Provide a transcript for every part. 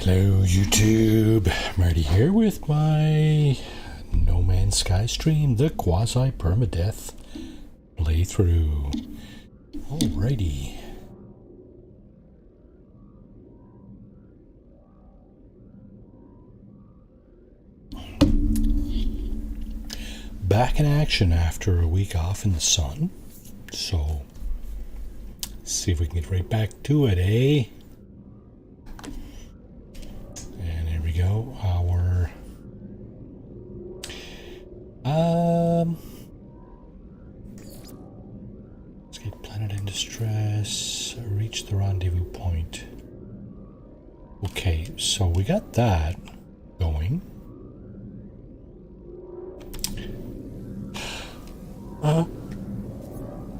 Hello YouTube, Marty here with my No Man's Sky stream, the quasi-permadeath playthrough. Alrighty. Back in action after a week off in the sun, so see if we can get right back to it, eh? And here we go, our let's get planet in distress, reach the rendezvous point. Okay, so we got that going.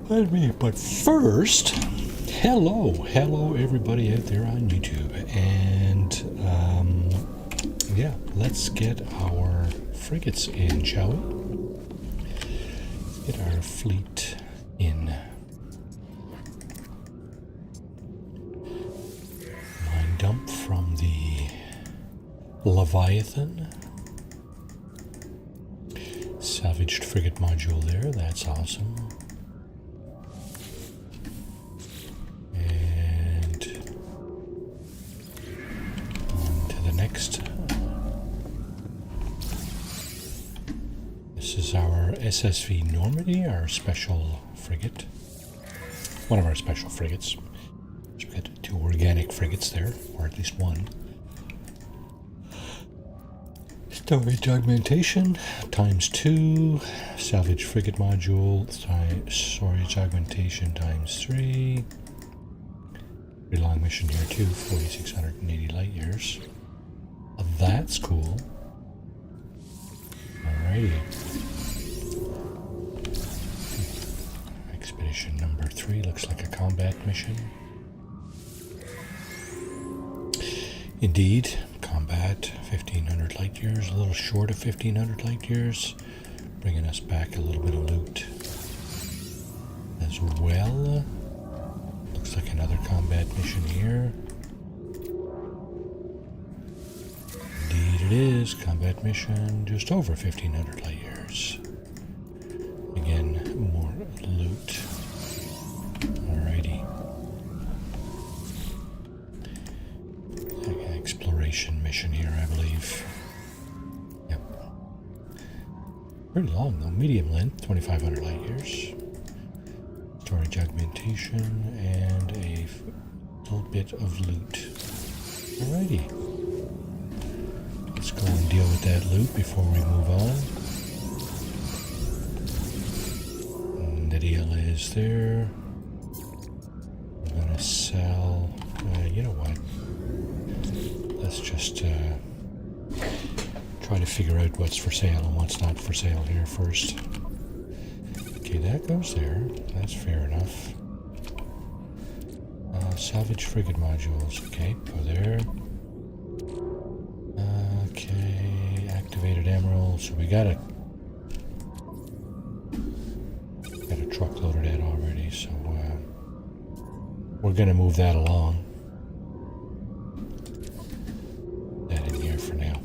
Pardon me, but first, hello everybody out there on YouTube, and yeah, let's get our frigates in, shall we? Let's get our fleet in. Mine dump from the Leviathan. Salvaged frigate module there, that's awesome. And on to the next. This is our SSV Normandy, our special frigate. One of our special frigates. So we've got 2 organic frigates there, or at least one. Storage augmentation times 2, salvage frigate module, storage augmentation times 3. Pretty long mission here too, 4,680 light years. That's cool. Alrighty. Expedition number 3 looks like a combat mission. Indeed, combat, 1,500 light years, a little short of 1,500 light years, bringing us back a little bit of loot as well. Looks like another combat mission here. Indeed it is, combat mission, just over 1,500 light years. Again, more loot. Alrighty. Exploration mission here, I believe. Yep. Pretty long though, medium length, 2,500 light years. Storage augmentation and a little bit of loot. Alrighty. Let's go and deal with that loot before we move on. And the deal is there. We're gonna sell, you know what? Let's just try to figure out what's for sale and what's not for sale here first. Okay, that goes there. That's fair enough. Salvage frigate modules. Okay, go there. Okay, activated emerald. So we got a truckload of that already. So we're gonna move that along. For now.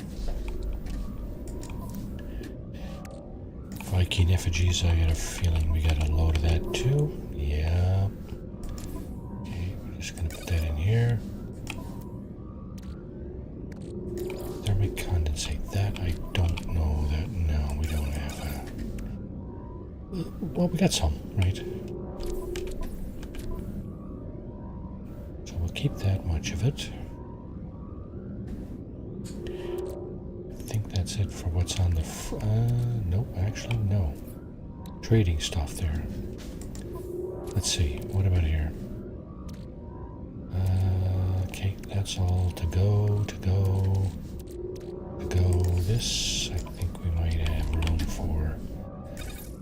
Viking effigies, I had a feeling we got a load of that too. Yeah. Okay, we're just gonna put that in here. Thermic condensate, that I don't know that. No, we don't have a. Well, we got some, right? So we'll keep that much of it. That's it for what's on the nope, actually no. Trading stuff there. Let's see, what about here? Okay, that's all to go. This, I think we might have room for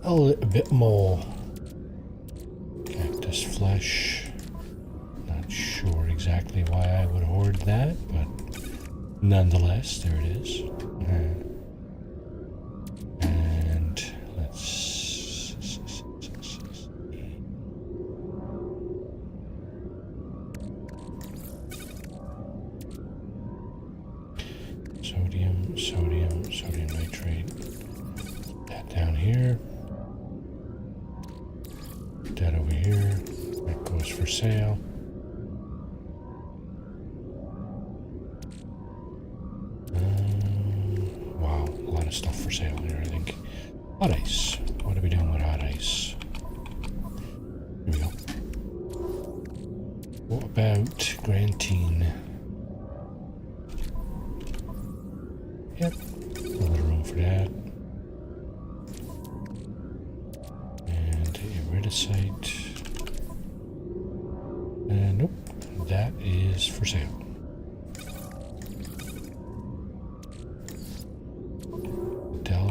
a little bit more. Cactus flesh. Not sure exactly why I would hoard that, but nonetheless, there it is. And let's sodium nitrate. That down here. Put that over here. That goes for sale. Wow, a lot of stuff for sale here, I think. Hot ice. What are we doing with hot ice? Here we go. What about Grantine? Yep, a little room for that. And iridesite. Nope, that is for sale.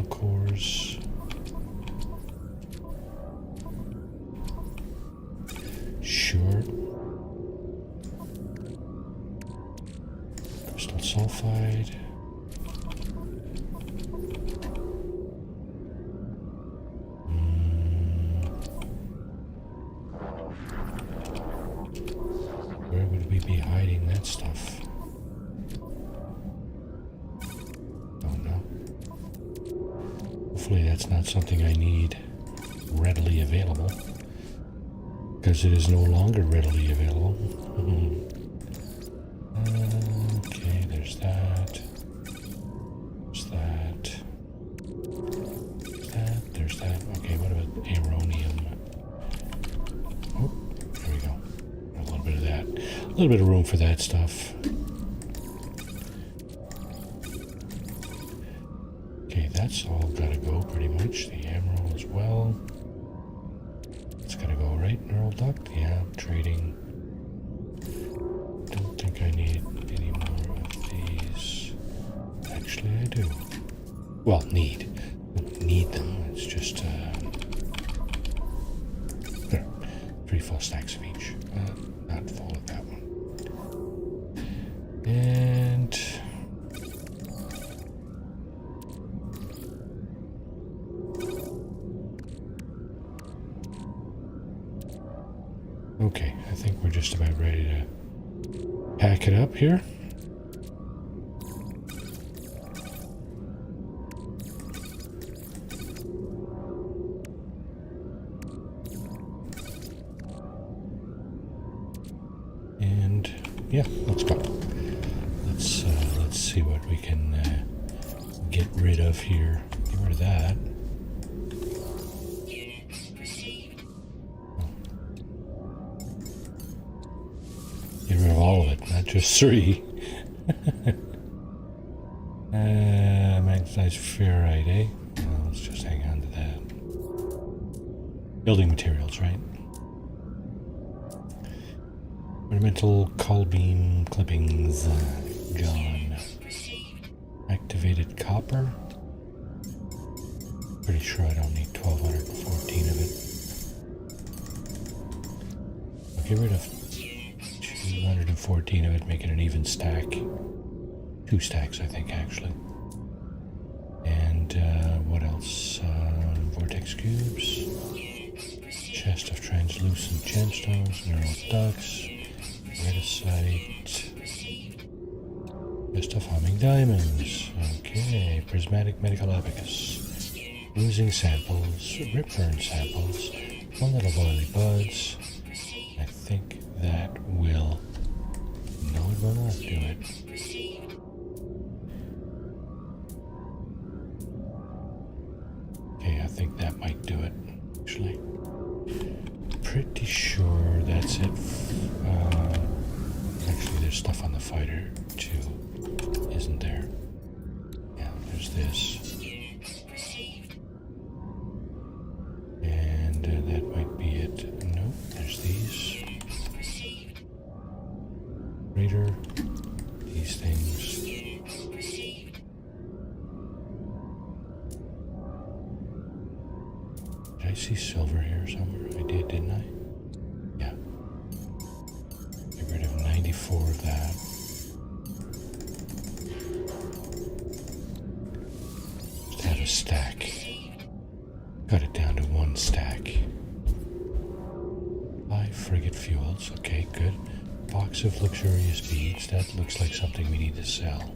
Cores. Sure. Crystal sulfide. Where would we be hiding that stuff? Hopefully that's not something I need readily available, because it is no longer readily available. Okay, there's that. There's that. There's that. Okay, what about aeronium? Oh, there we go. A little bit of that. A little bit of room for that stuff. That's all gotta go pretty much. The emerald as well. It's gotta go right, neural duct. Yeah, trading. Don't think I need any more of these. Actually, I do. Well, need. Don't need them. It's just there. 3 full stacks of each. Not full of that one. And okay, I think we're just about ready to pack it up here. And yeah, let's go. Let's see what we can get rid of here. Get rid of that. Get rid of all of it, not just 3. Magnetized ferrite, eh? Well, let's just hang on to that. Building materials, right? Ornamental coal beam clippings, John. Activated copper. Pretty sure I don't need 1214 of it. I'll get rid of 214 of it, make it an even stack. 2 stacks, I think, actually. And what else? Vortex cubes. Chest of translucent gemstones, neural ducts, redicite. Chest of humming diamonds. Okay, prismatic medical abacus. Oozing samples, ripburn samples, 1 little boily buds. I think that will. No, it will not do it. Okay, I think that might do it, actually. Pretty sure that's it. Actually, there's stuff on the fighter, too, isn't there? Yeah, there's this. And that might be it. Nope, there's these. Raider, these things. Did I see silver here somewhere? I did, didn't I? Yeah. Get rid of 94 of that. Just have a stack. Cut it down to 1 stack. 5 frigate fuels. Okay, good. Box of luxurious beads. That looks like something we need to sell.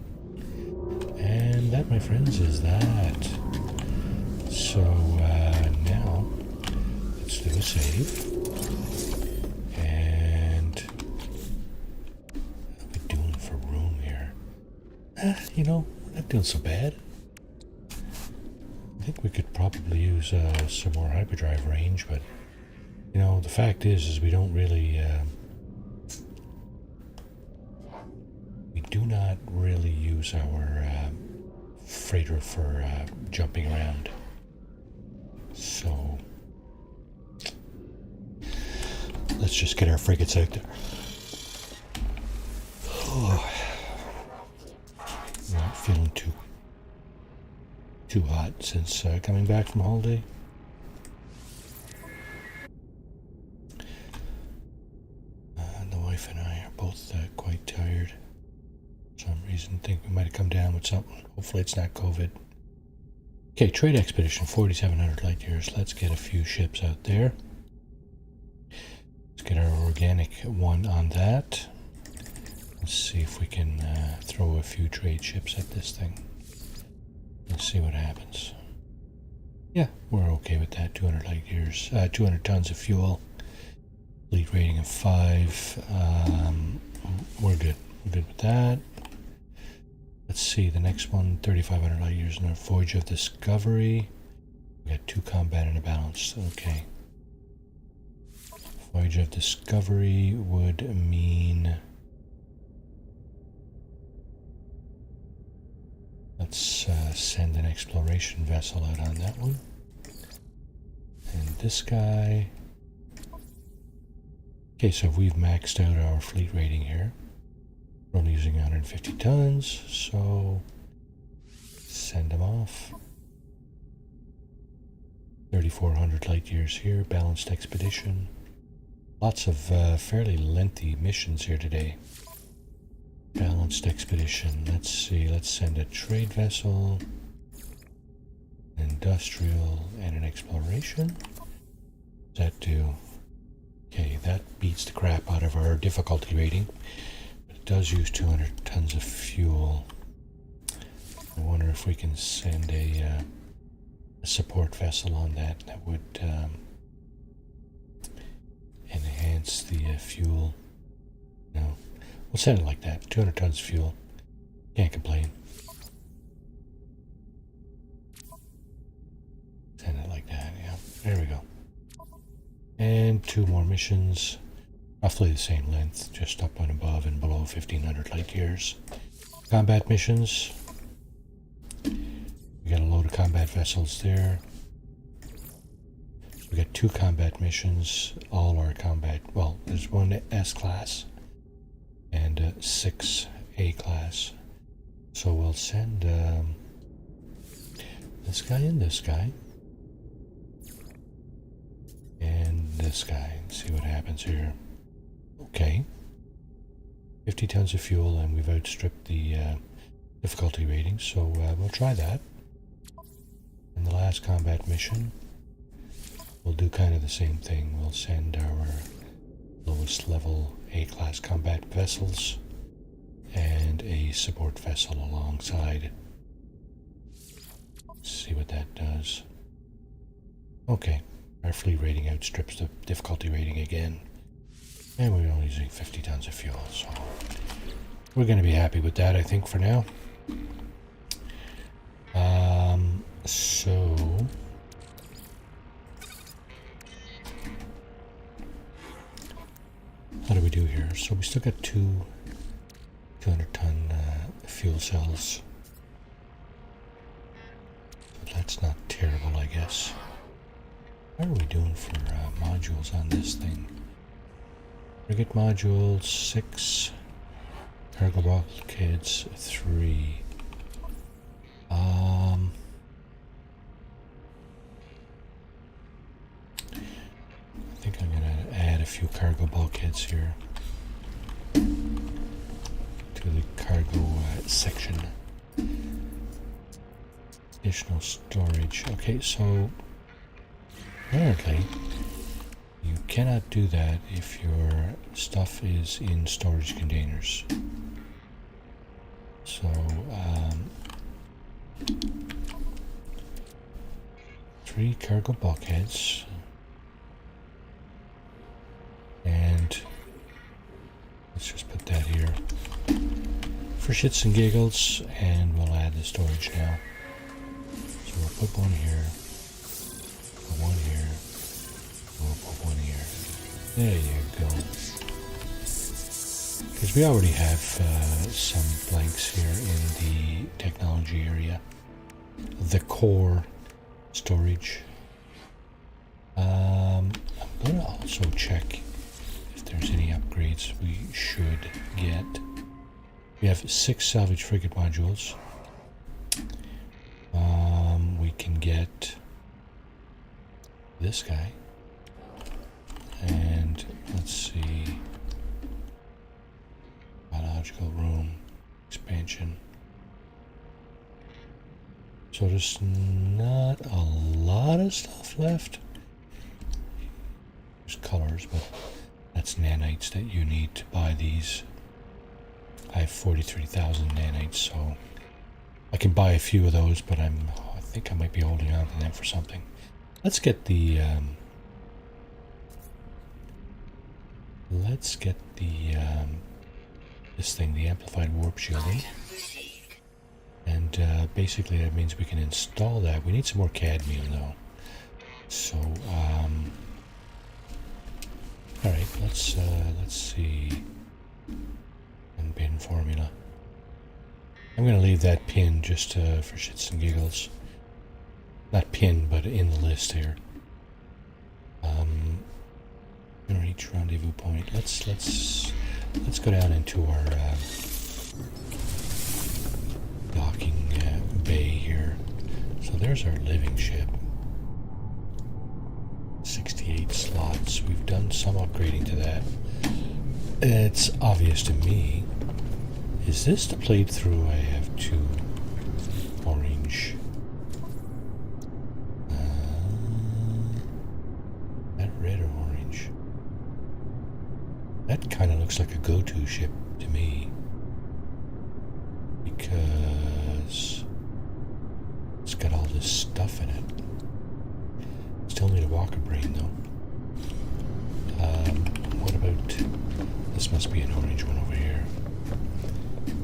And that, my friends, is that. So now let's do a save. And what are we doing for room here? You know, we're not doing so bad. I think we could probably use some more hyperdrive range, but you know, the fact is we don't really, we do not really use our freighter for jumping around. So let's just get our frigates out there. Oh, not feeling too hot since coming back from holiday. The wife and I are both quite tired. For some reason, think we might have come down with something. Hopefully it's not COVID. Okay, trade expedition, 4,700 light years. Let's get a few ships out there. Let's get our organic one on that. Let's see if we can throw a few trade ships at this thing. Let's see what happens. Yeah, we're okay with that. 200 light years, 200 tons of fuel. Fleet rating of 5. We're good. We're good with that. Let's see, the next one, 3,500 light years in our Voyage of Discovery. We got 2 combat and a balance. Okay. Voyage of Discovery would mean... Let's send an exploration vessel out on that one. And this guy... Okay, so we've maxed out our fleet rating here. We're only using 150 tons, so send them off. 3,400 light years here, balanced expedition. Lots of fairly lengthy missions here today. Balanced expedition, let's see, let's send a trade vessel, an industrial, and an exploration. What does that do? Okay, that beats the crap out of our difficulty rating. It does use 200 tons of fuel. I wonder if we can send a support vessel on that. That would enhance the fuel. No, we'll send it like that. 200 tons of fuel. Can't complain. Send it like that, yeah. There we go. And 2 more missions. Roughly the same length, just up and above and below 1,500 light years. Combat missions. We got a load of combat vessels there. We got 2 combat missions. All are combat. Well, there's 1 S-class and 6 A-class. So we'll send this guy and this guy. And this guy. See what happens here. Okay. 50 tons of fuel, and we've outstripped the difficulty rating, so we'll try that. And the last combat mission, we'll do kind of the same thing. We'll send our lowest level A-class combat vessels and a support vessel alongside. Let's see what that does. Okay, our fleet rating outstrips the difficulty rating again. And we're only using 50 tons of fuel, so we're going to be happy with that, I think, for now. So how do we do here? So we still got 200-ton fuel cells. So that's not terrible, I guess. How are we doing for modules on this thing? Frigate modules 6, cargo bulkheads 3. I think I'm gonna add a few cargo bulkheads here to the cargo section. Additional storage. Okay, so apparently you cannot do that if your stuff is in storage containers. So 3 cargo bulkheads. And let's just put that here for shits and giggles, and we'll add the storage now. So we'll put one here, put one here, we'll put one here. There you go. Because we already have some blanks here in the technology area. The core storage. I'm going to also check if there's any upgrades we should get. We have 6 salvage frigate modules. We can get this guy. And let's see. Biological room expansion. So there's not a lot of stuff left. There's colors, but that's nanites that you need to buy these. I have 43,000 nanites, so I can buy a few of those, but I think I might be holding on to them for something. Let's get the this thing, the amplified warp shielding. And basically that means we can install that. We need some more cadmium though. So alright, let's see. And pin formula. I'm gonna leave that pin just for shits and giggles. Not pin, but in the list here. Reach rendezvous point. Let's go down into our docking bay here. So there's our living ship. 68 slots. We've done some upgrading to that. It's obvious to me. Is this the played through? I have 2 orange. That red or orange? That kind of looks like a go-to ship to me. Because it's got all this stuff in it. Still need a walker brain though. What about... This must be an orange one over here.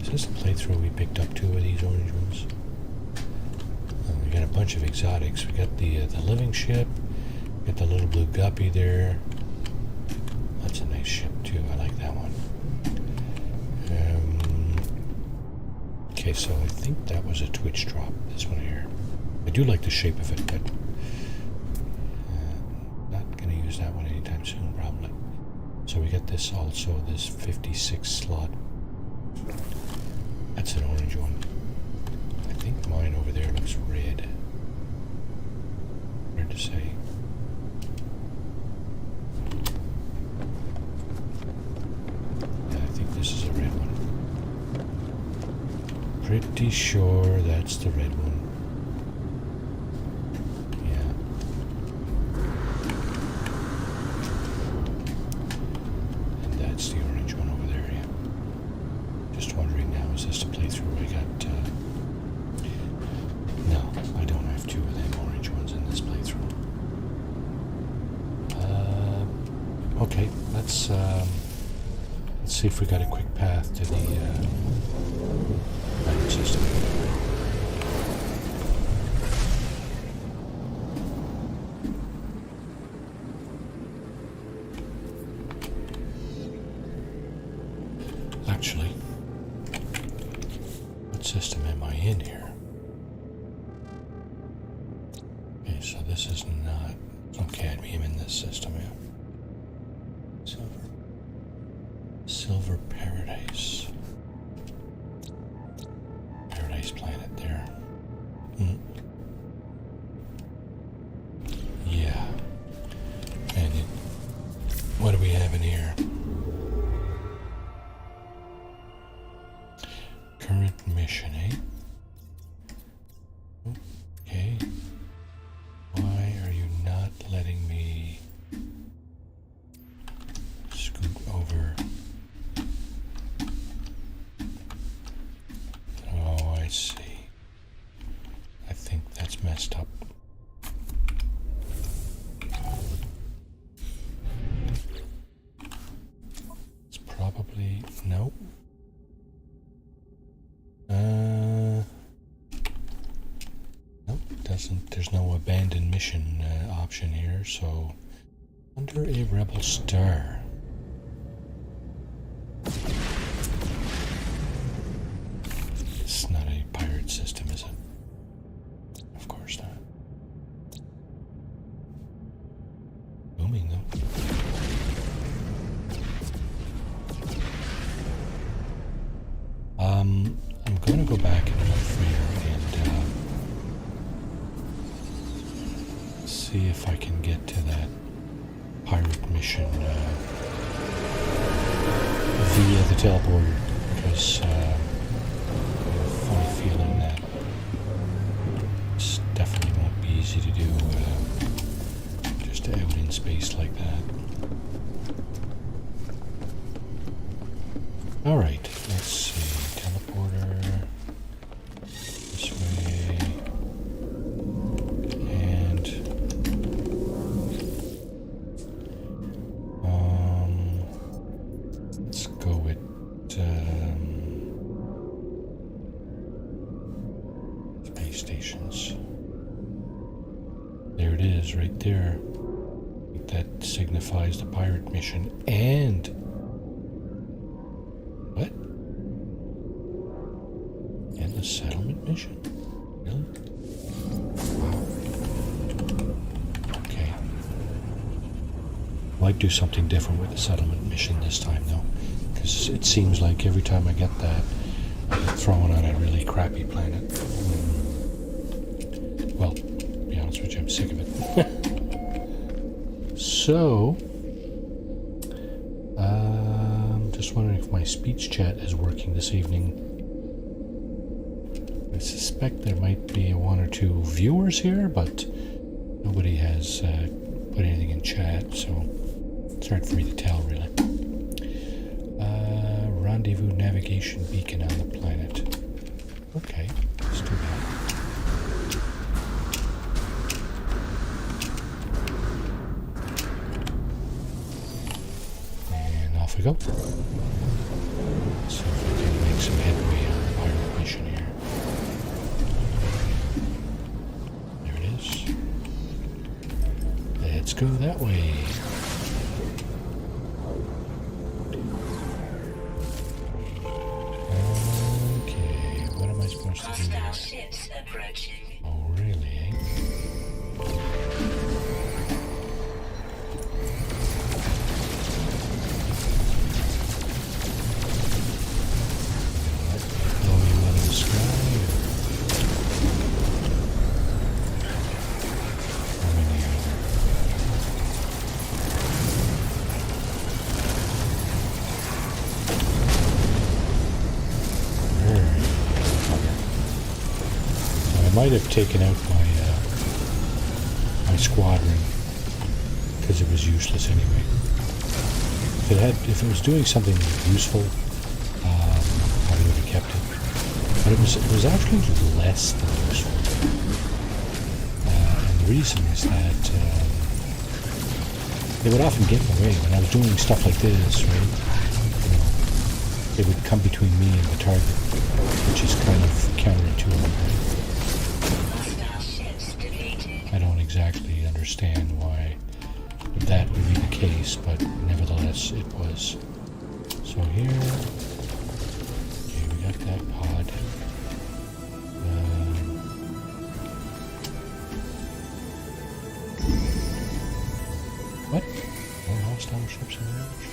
Is this the playthrough we picked up 2 of these orange ones? We got a bunch of exotics. We got the living ship. We got the little blue guppy there. That's a nice ship too. I like that one. Okay, so I think that was a Twitch drop. This one here. I do like the shape of it, but not going to use that one anytime soon, probably. So we got this also, this 56 slot. That's an orange one. I think mine over there looks red. Hard to say. Yeah, I think this is a red one. Pretty sure that's the red one. Let's see if we got a quick path to the planet system. Actually, what system am I in here? Okay, so this is not... no cadmium in this system yet. Silver Paradise. Paradise planet there. Yeah. And what do we have in here? Current mission, eh? Okay. Why are you not letting me scoot over? Oh, I see. there's no abandoned mission option here, so under a rebel star. It's not a pirate system, is it? Of course not. Booming though. I'm going to go back and look for here and see if I can get to that pirate mission via the teleporter, because I have a funny feeling that this definitely won't be easy to do just out in space like that. Alright, let's see. Teleporter. This way. And let's go with space stations. There it is, right there. That signifies the pirate mission. And what? And the settlement mission? Really? Wow. Okay. Might do something different with the settlement mission this time, though, because it seems like every time I get that, I get thrown on a really crappy planet. Well, to be honest with you, I'm sick of it. So, just wondering if my speech chat is working this evening. I suspect there might be one or two viewers here, but nobody has put anything in chat, so it's hard for me to tell, really. Rendezvous navigation beacon on the planet. Okay, let's do that. Off we go. See if we can make some headway on the pirate mission here. There it is. Let's go that way. Okay, what am I supposed to do here? Oh, really, eh? I might have taken out my squadron because it was useless anyway. If it was doing something useful, I would have kept it. But it was actually less than useful. And the reason is that they would often get in the way when I was doing stuff like this, right? You know, they would come between me and the target, which is kind of counterintuitive, right? I don't exactly understand why that would be the case, but nevertheless it was. So here, okay, we got that pod. What? More hostile ships in range?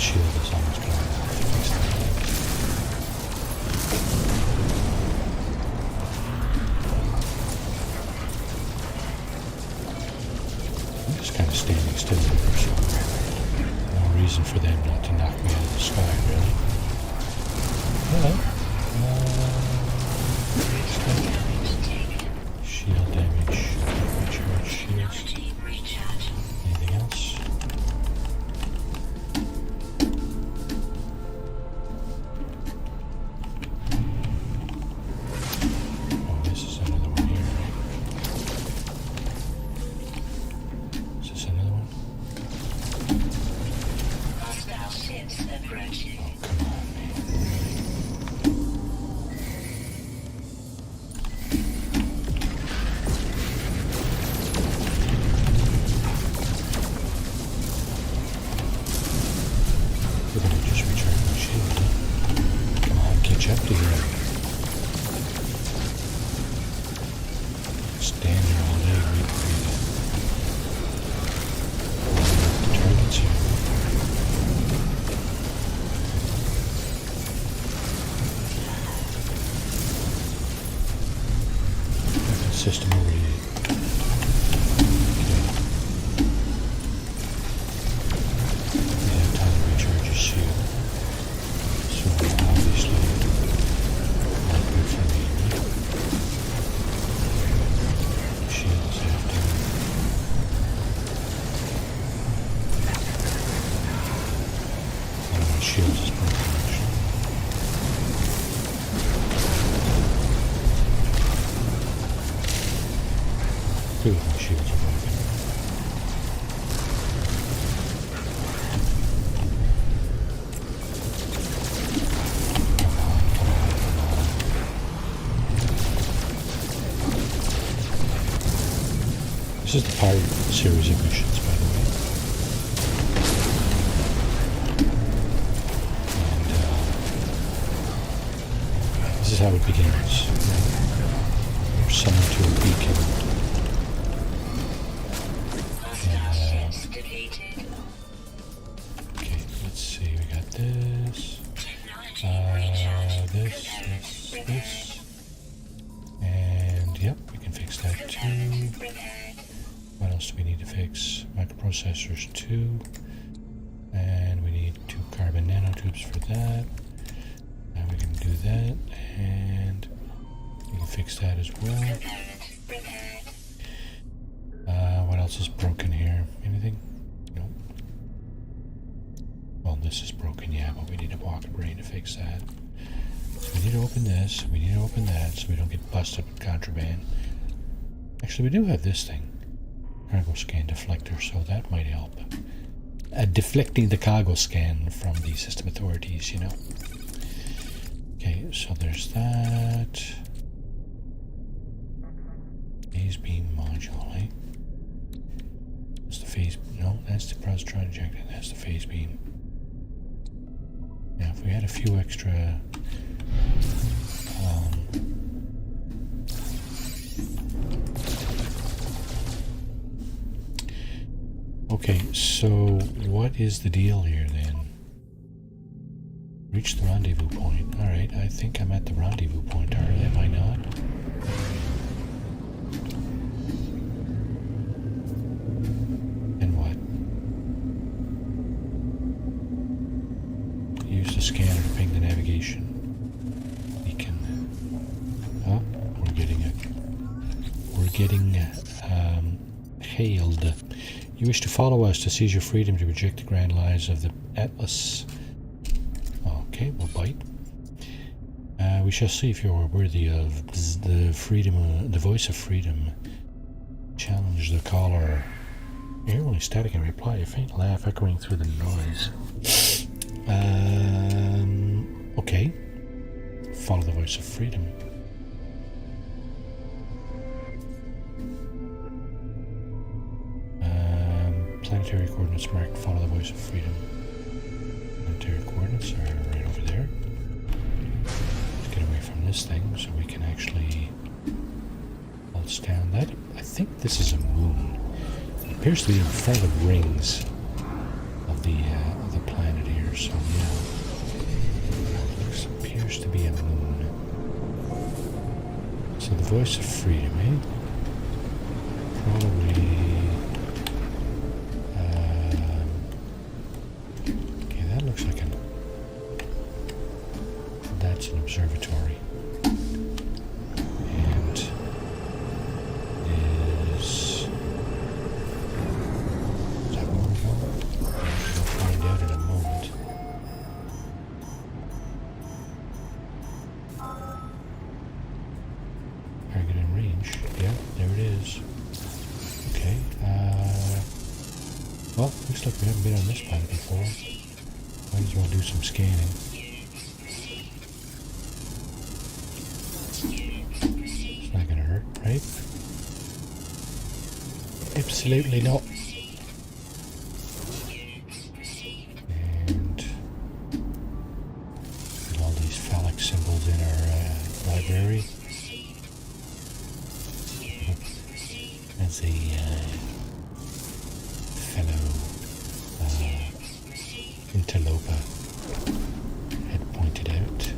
shield is almost gone. I'm just kind of standing still here, so no reason for them not to knock me out of the sky, really. Hello. Shield damage. Recharge shields. Anything else? Oh, this is another one here, right? Is this another one? Oh, come on, man. We're gonna just recharge my shield. Come on, catch up to here. Stand there all day, wait for the targets here. System overheated. Yeah, time to recharge your shield. So obviously not good for me, right? Shields after. One of my shields is broken actually. Two of my shields are broken. Come on, come on, come on. This is the pirate series of missions, by the way. And this is how it begins. You're summoned to a beacon. Okay, let's see, we got this, this, and yep, we can fix that too. What else do we need to fix? Microprocessors 2, and we need 2 carbon nanotubes for that. Now we can do that, and we can fix that as well. What else is broken here? Anything? Nope. Well, this is broken, yeah, but we need a pocket brain to fix that. So we need to open this, we need to open that, so we don't get busted with contraband. Actually, we do have this thing. Cargo scan deflector, so that might help. Deflecting the cargo scan from the system authorities, you know. Okay, so there's that. Phase beam module, eh? That's the phase. No, that's the positron injector. That's the phase beam. Yeah, if we had a few extra. Okay, so what is the deal here then? Reach the rendezvous point. Alright, I think I'm at the rendezvous point, am I not? And what? Use the scanner to ping the navigation beacon. Oh, we're getting hailed. You wish to follow us to seize your freedom to reject the grand lies of the Atlas. Okay, we'll bite. We shall see if you are worthy of the freedom, the voice of freedom. Challenge the caller. You hear only static in reply, a faint laugh echoing through the noise. Okay. Follow the voice of freedom. Planetary coordinates marked. Follow the voice of freedom. Planetary coordinates are right over there. Let's get away from this thing so we can actually pulse down that. I think this is a moon. It appears to be in front of the rings of the planet here. here, so yeah. This appears to be a moon. So the voice of freedom, eh? Probably... okay, that looks like that's an observatory. And is that where we're going? We'll find out in a moment. Very good in range. Yeah, there it is. Okay, well, looks like we haven't been on this planet before. Might as well do some scanning. It's not gonna hurt, right? Absolutely not. And all these phallic symbols in our library. As a fellow interloper had pointed out.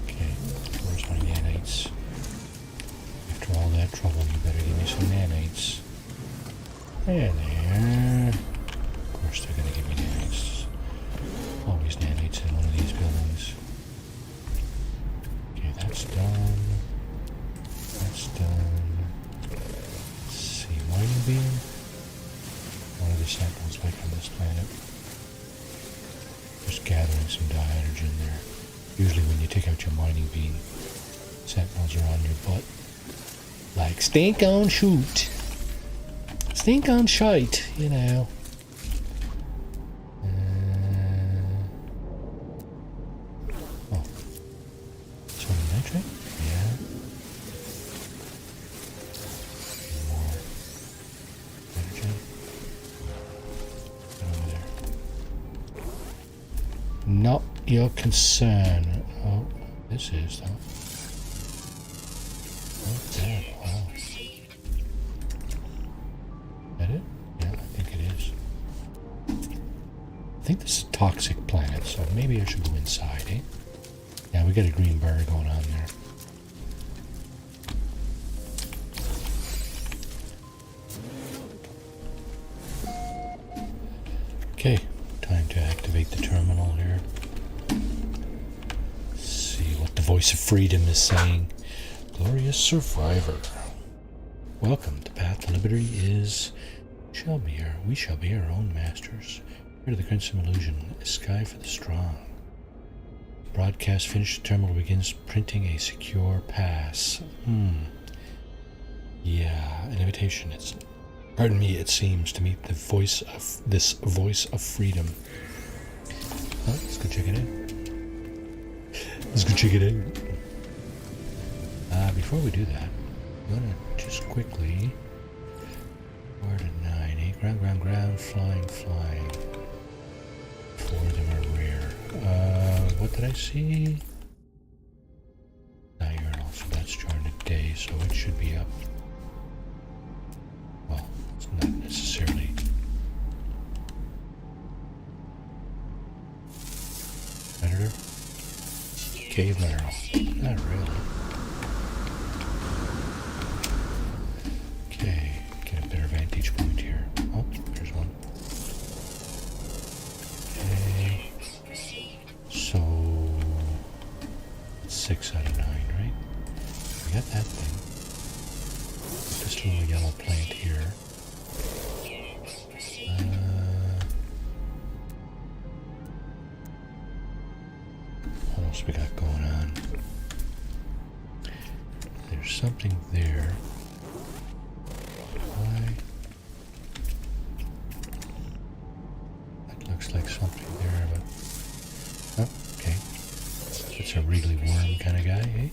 Okay, where's my nanites? After all that trouble, you better give me some nanites. There they are. Of course they're gonna give me nanites. Always nanites in one of these buildings. Okay, that's done. That's done. Let's see, mining beam? What are the samples like on this planet? Just gathering some dihydrogen there. Usually when you take out your mining beam, sentinels are on your butt. Like, stink on shoot. Stink on shite, you know. Oh. Sodium nitrate? Yeah. More hydrogen. Get over there. Not your concern. Oh, this is though. Oh, damn. Wow. Is that it? Yeah, I think it is. I think this is a toxic planet, so maybe I should go inside, eh? Yeah, we got a green bar going on there. Okay, time to activate the terminal here. See what the voice of freedom is saying. Glorious survivor. Welcome. The path to liberty we shall be our own masters. Rid of the crimson illusion, a sky for the strong. Broadcast finished. The terminal begins printing a secure pass. Yeah, an invitation. Pardon me, it seems, to meet the voice of freedom. Oh, let's go check it out. Let's go check it out. Before we do that, I'm gonna just quickly. Where to 9, 8, ground, flying. 4 of them are rare. What did I see? Diurnal, so that's during the day, so it should be up. Well, it's not necessarily. Predator? Cave mineral. Not really. Okay, get a better vantage point here. Oh, there's one. Okay. So 6 out of 9, right? We got that thing. This little yellow plant here. What else we got going on? There's something there. Why? That looks like something there, but oh, okay. It's a wriggly worm kind of guy, eh?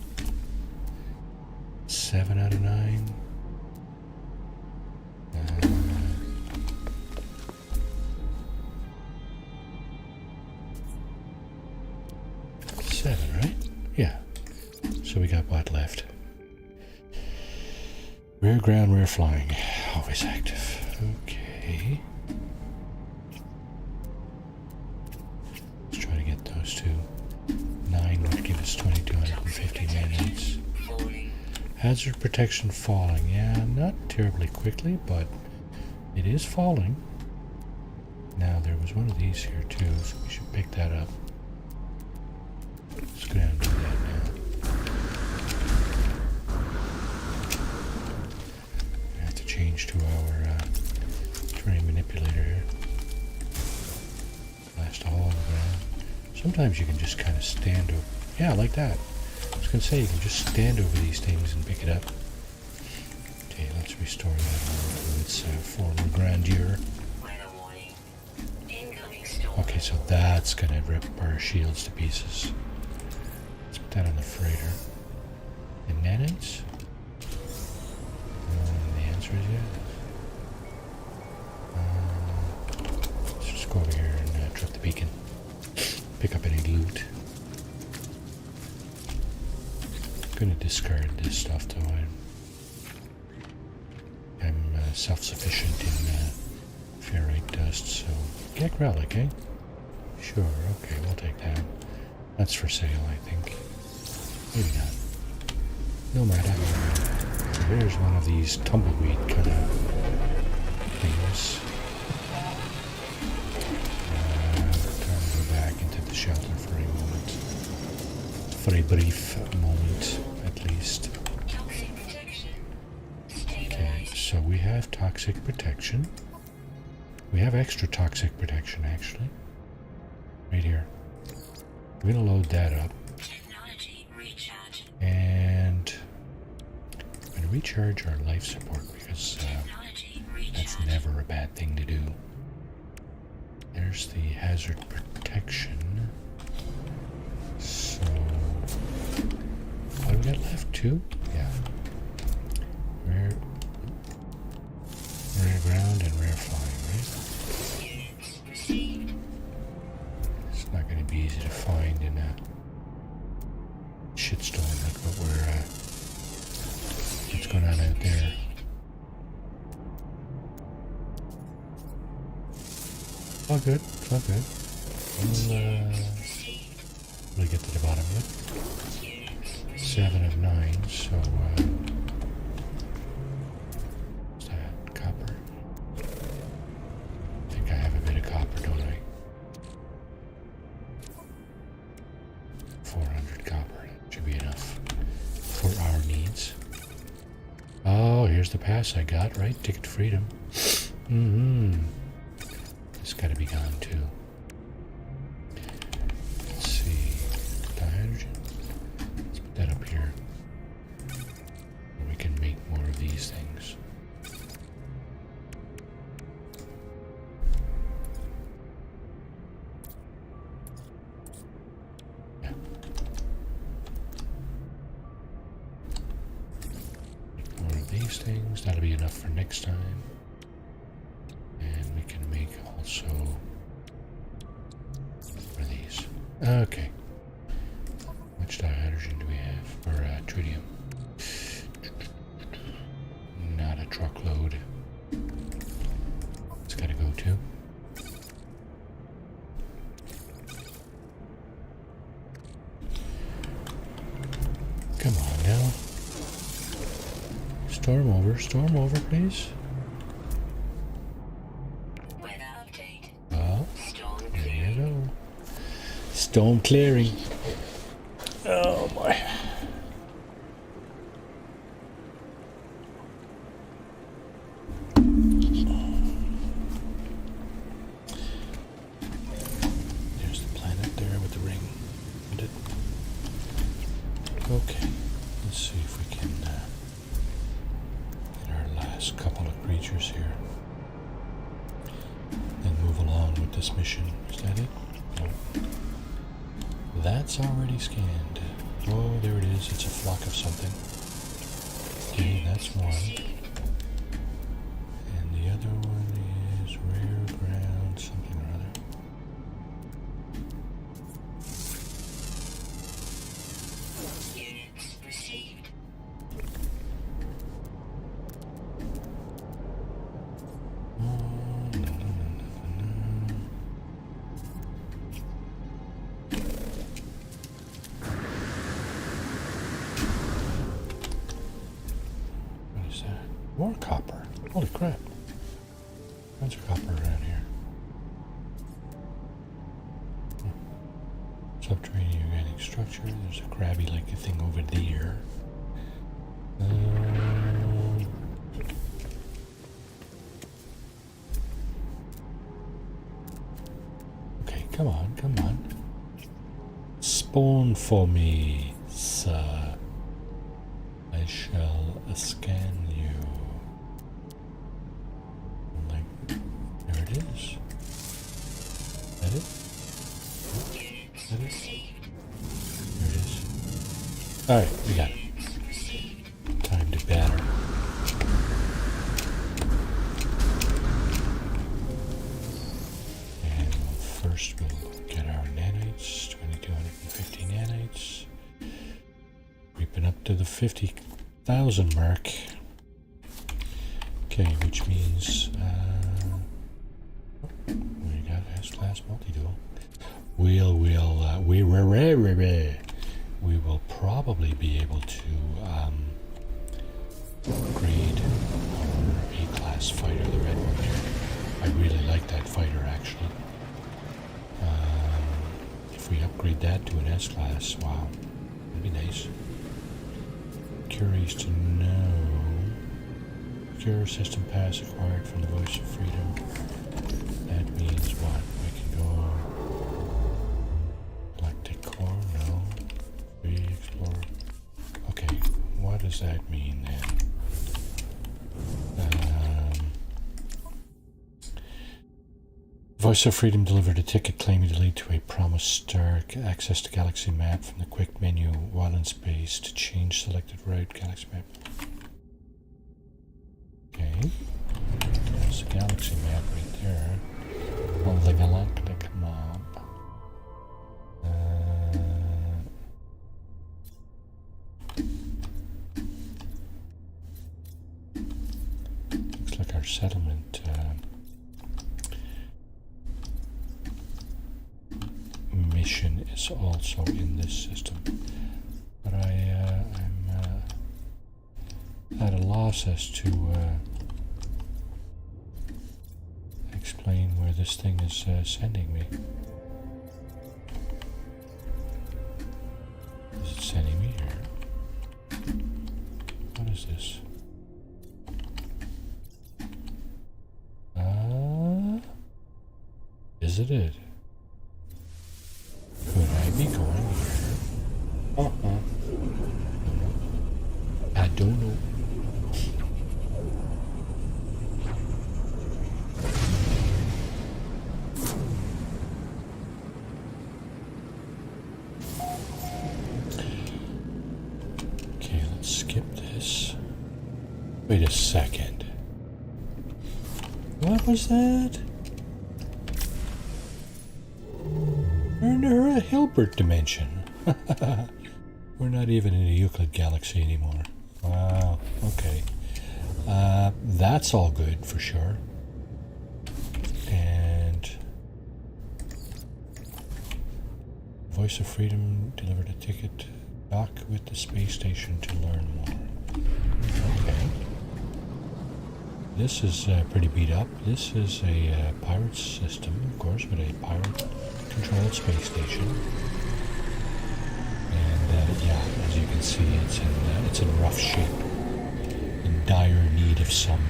7 out of 9. 7, right? Yeah. So we got what left? Rear ground, rear flying. Always active. Okay. Let's try to get those two. 9 would give us 2,250 minutes. Hazard protection falling. Yeah, not terribly quickly, but it is falling. Now, there was one of these here too, so we should pick that up. Let's go down and do that now. I have to change to our terrain manipulator here. Blast a hole in the ground. Sometimes you can just kind of stand over. Yeah, like that. I was going to say, you can just stand over these things and pick it up. Okay, let's restore that to its former grandeur. Okay, so that's going to rip our shields to pieces. Let's put that on the freighter. And nanites? The answer is yes. Let's just go over here and trip the beacon. Pick up any loot. I'm going to discard this stuff though. I'm self-sufficient in ferrite dust, so Gek relic, eh? Sure, okay, we'll take that. That's for sale, I think. Maybe not. No matter. Here's one of these tumbleweed kind of things. Time to go back into the shelter for a moment. For a brief moment, at least. Okay, so we have toxic protection. We have extra toxic protection, actually. Right here. We're going to load that up. And I'm going to recharge our life support because that's never a bad thing to do. There's the hazard protection. So, what do we got left? 2? Yeah. Rear ground and rear flying, right? It's not going to be easy to find in a shitstorm like what what's going on out there. All good, it's all good. We'll get to the bottom of it. 7 of 9, so what's that? Copper. I think I have a bit of copper, don't I? 400 copper, that should be enough for our needs. Oh, here's the pass I got, right? Ticket to freedom. It's got to be gone too. Let's see. Dihydrogen. Let's put that up here. We can make more of these things. Yeah. More of these things. That'll be enough for next time. And we can make also one of these. Okay. How much dihydrogen do we have? Or tritium? Not a truckload. It's gotta go too. Come on now. Storm over, please. Oh, there you go. Storm clearing. Oh boy. There's the planet there with the ring. Okay, let's see if we can get our last couple of creatures here. Then move along with this mission. Is that it? No. That's already scanned. Oh, there it is. It's a flock of something. Okay, that's one. And the other one is rare ground something or other. Holy crap. Tons of copper around here. Subterranean organic structure. There's a crabby-like thing over there. Okay, come on, come on. Spawn for me, sir. I shall scan you. Like, there it is. That it? That is? There it is. Alright, we got it. Time to batter. And first we'll get our nanites, 2250 nanites. Creeping up to the 50,000 mark. Okay, which means we got S-class multi-dual. We will probably be able to upgrade our A-class fighter, the red one there. I really like that fighter, actually. If we upgrade that to an S-class, wow, that'd be nice. Curious to know. Secure system pass acquired from the Voice of Freedom. That means what? We can go galactic core, no. Free explorer. Okay, what does that mean then? Voice of Freedom delivered a ticket claiming to lead to a promised star. Access to galaxy map from the quick menu while in space to change selected route galaxy map. Okay, there's the galaxy map right there. Well, the galactic map. Looks like our settlement mission is also in this system, but I'm at a loss as to explain where this thing is sending me. Is it sending me here? What is this? Is it? Could I be going here? I don't know. Okay, let's skip this. Wait a second. What was that? We're in a Hilbert dimension. We're not even in a Euclid galaxy anymore. Wow, okay. That's all good for sure. And Voice of Freedom delivered a ticket. Dock with the space station to learn more. Okay. This is pretty beat up. This is a pirate system, of course, but a pirate-controlled space station. And yeah, as you can see, it's in rough shape, in dire need of some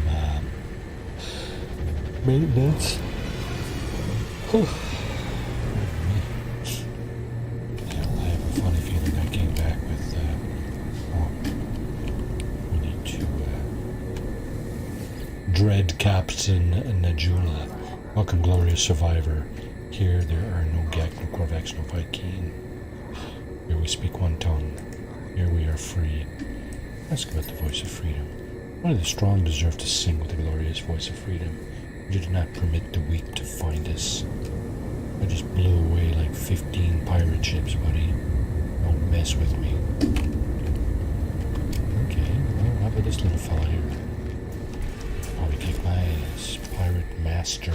maintenance. Yeah, I have a funny feeling I came back with. We need to. Dread Captain Najula. Welcome, glorious survivor. Here there are no Gek, no Korvax, no Viking. Here we speak one tongue. Here we are free. Ask about the Voice of Freedom. Only the strong deserve to sing with the glorious Voice of Freedom. You did not permit the weak to find us. I just blew away like 15 pirate ships, buddy. Don't mess with me. Okay, well, how about this little fella here? Oh, we kick my ass. Pirate Master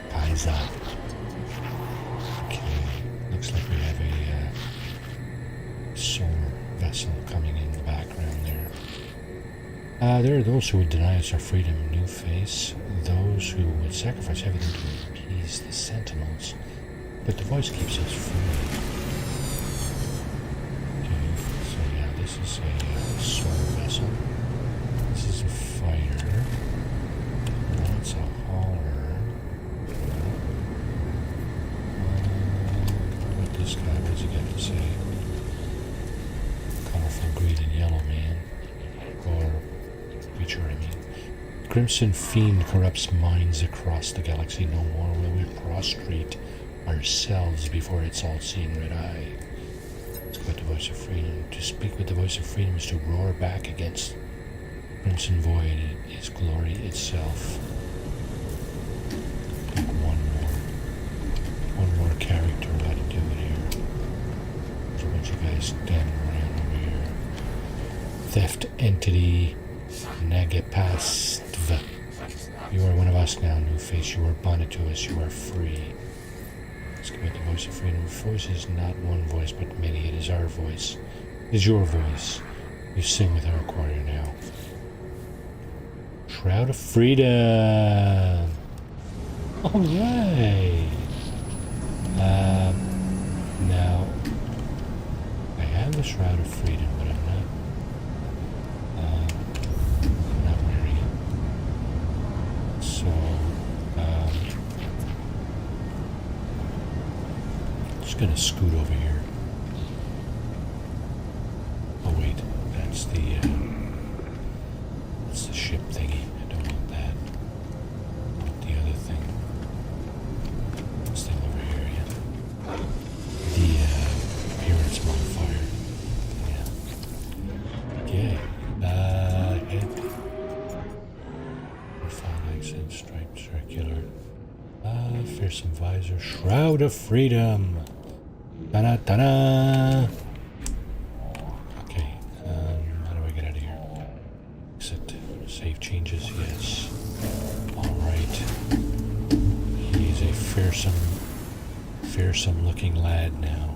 Kaiser. Okay, looks like we have a solar vessel coming in the background there. There are those who would deny us our freedom, new face. Those who would sacrifice everything to appease the sentinels. But the voice keeps us free. Okay, so yeah, this is a soul vessel. This is a fighter. That's a hauler. What this guy, what does he got to say? Colorful green and yellow man. Or creature, I mean. Crimson Fiend corrupts minds across the galaxy. No more will we prostrate ourselves before its all-seeing red eye. Let's go with the voice of freedom. To speak with the voice of freedom is to roar back against Crimson Void. It is glory itself. I think one more character ought to do it here. There's a bunch of guys standing around over here. Theft entity Nagapastv. You are one of us now, new face. You are bonded to us. You are free. Let's give it the voice of freedom. Voice is not one voice, but many. It is our voice. It is your voice. You sing with our choir now. Shroud of Freedom. All right. Now, I have the Shroud of Freedom, but I'm not wearing it. So, just gonna scoot over here. Oh wait, that's the ship thingy. I don't want that. I want the other thing. This thing over here, yeah. The appearance modifier. Yeah. Okay. Head. Phalanx and striped circular. Fearsome visor. Shroud of Freedom. Ta-da, ta-da. Okay, how do I get out of here? Exit. Save changes, yes. Alright. He's a fearsome looking lad now.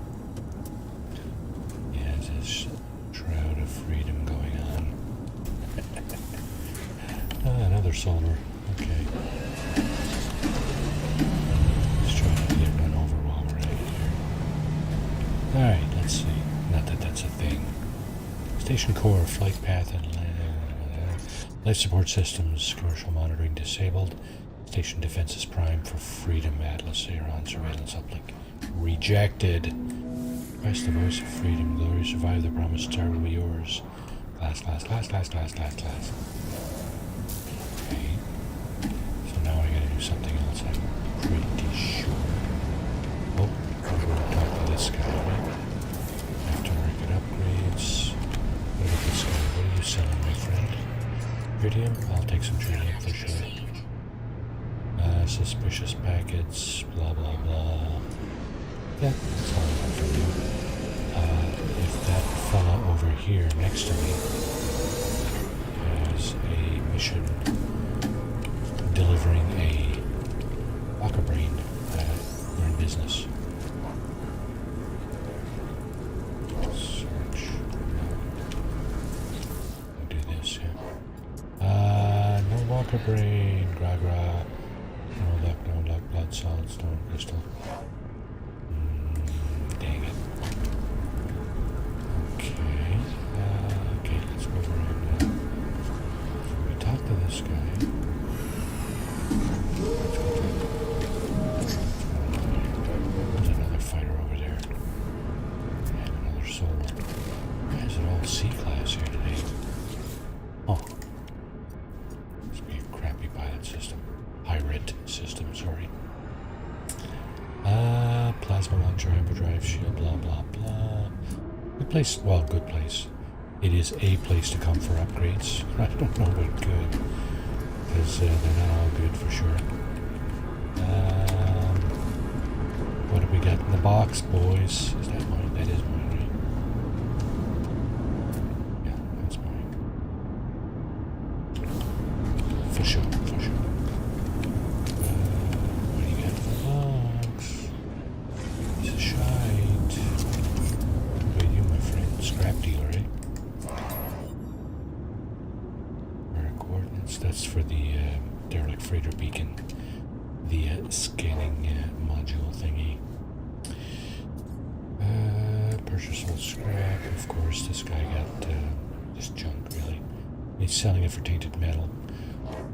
He has his Shroud of Freedom going on. Another solar. Okay. Let's try not to get run over while we're out here. Alright, let's see. Not that that's a thing. Station core, flight path, and life support systems, commercial monitoring disabled. Station defenses prime for freedom. Atlas, Aeron, surveillance uplink rejected. Press the voice of freedom. Glory, survive. The promised star will be yours. Class. Okay. So now I gotta do something else. I'm pretty sure. Oh, I'm gonna talk to this guy, right? Aftermarket upgrades. What about this guy? What are you selling, my friend? Tritium? I'll take some tritium for sure. Suspicious packets, blah blah blah. Yeah, that's all I want from you. If that fella over here next to me has a mission delivering a Walker Brain, we're in business. Search. We'll do this, yeah. No Walker Brain, gra. No luck, blood, solid, stone, crystal. Dang it. Okay. Okay, let's go over and we talk to this guy. Let's go there's another fighter over there. And another solar. Why is it all C-class here today? Oh. Must be a crappy pilot system. Pirate system, sorry. Plasma launcher, hyperdrive, shield, blah, blah, blah. Good place, well, good place. It is a place to come for upgrades. I don't know about good, because they're not all good for sure. What do we got in the box, boys? Is that mine? That is mine, right? Yeah, that's mine. For sure. What do you got in the box? Piece of shite. What about you, my friend? Scrap dealer, eh? derelict freighter beacon, the scanning module thingy. Purchase old scrap. Of course, this guy got this junk, really. He's selling it for tainted metal.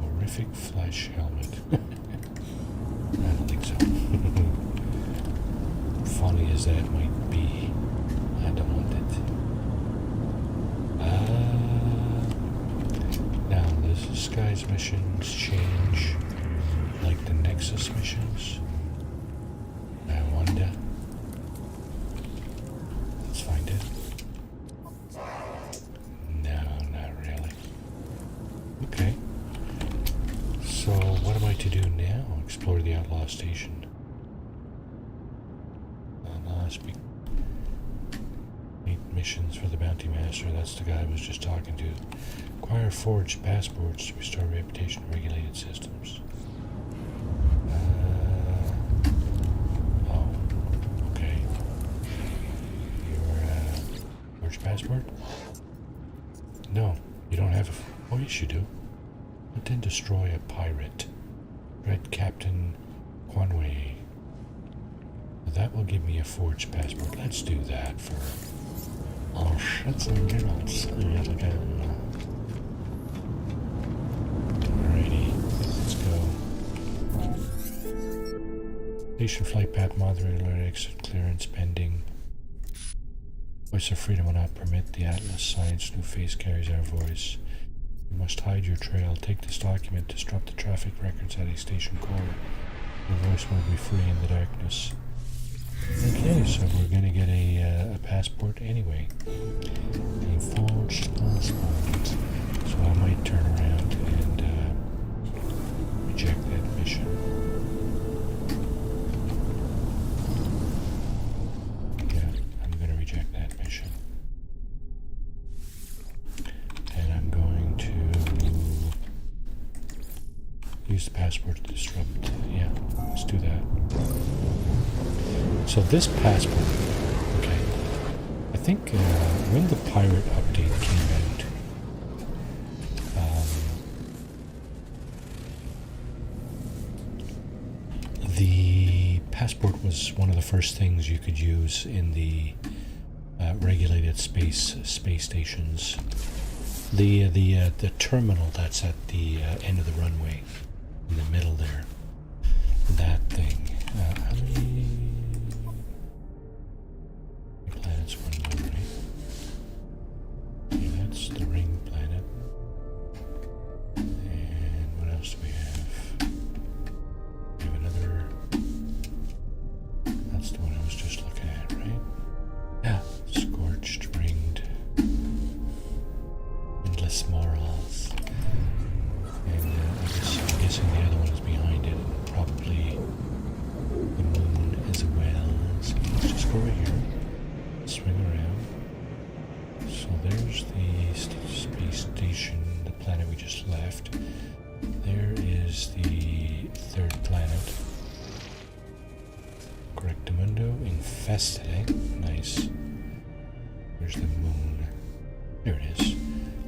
Horrific flesh helmet. I don't think so. Funny as that might be, I don't want it. Now, does this guy's missions change like the Nexus missions? I wonder. Let's find it. No, not really. Okay. So, what am I to do now? Explore the outlaw station. Missions for the bounty master. That's the guy I was just talking to. Acquire forged passports to restore reputation in regulated systems. Oh, okay. Your forged passport? No, you don't have a... Oh, yes, you do. Hunt and destroy a pirate. Red Captain Quanway. That will give me a forged passport. Let's do that for... Oh, shits and giggles. Yet again. Alrighty, let's go. Station flight path monitoring alert, exit clearance pending. Voice of freedom will not permit the Atlas Science new face carries our voice. You must hide your trail. Take this document, disrupt the traffic records at a station core. Your voice will be free in the darkness. Okay, so we're going to get a passport anyway. A forged passport. So I might turn around and reject that mission. Yeah, I'm going to reject that mission. And I'm going to use the passport to disrupt. Yeah, let's do that. So this passport, okay, I think when the pirate update came out, the passport was one of the first things you could use in the regulated space stations. The terminal that's at the end of the runway, in the middle there, that thing. How many planets? One more, right? Okay, that's the ring planet. And what else do we have? We have another. That's the one I was just looking at, right? Yeah, scorched, ringed, endless morals. And I'm guessing the other one is behind it, and probably the moon as well. So let's just go right here, swing around. So there's the space station, the planet we just left. There is the third planet. Correctamundo infested. Nice. Where's the moon? There it is.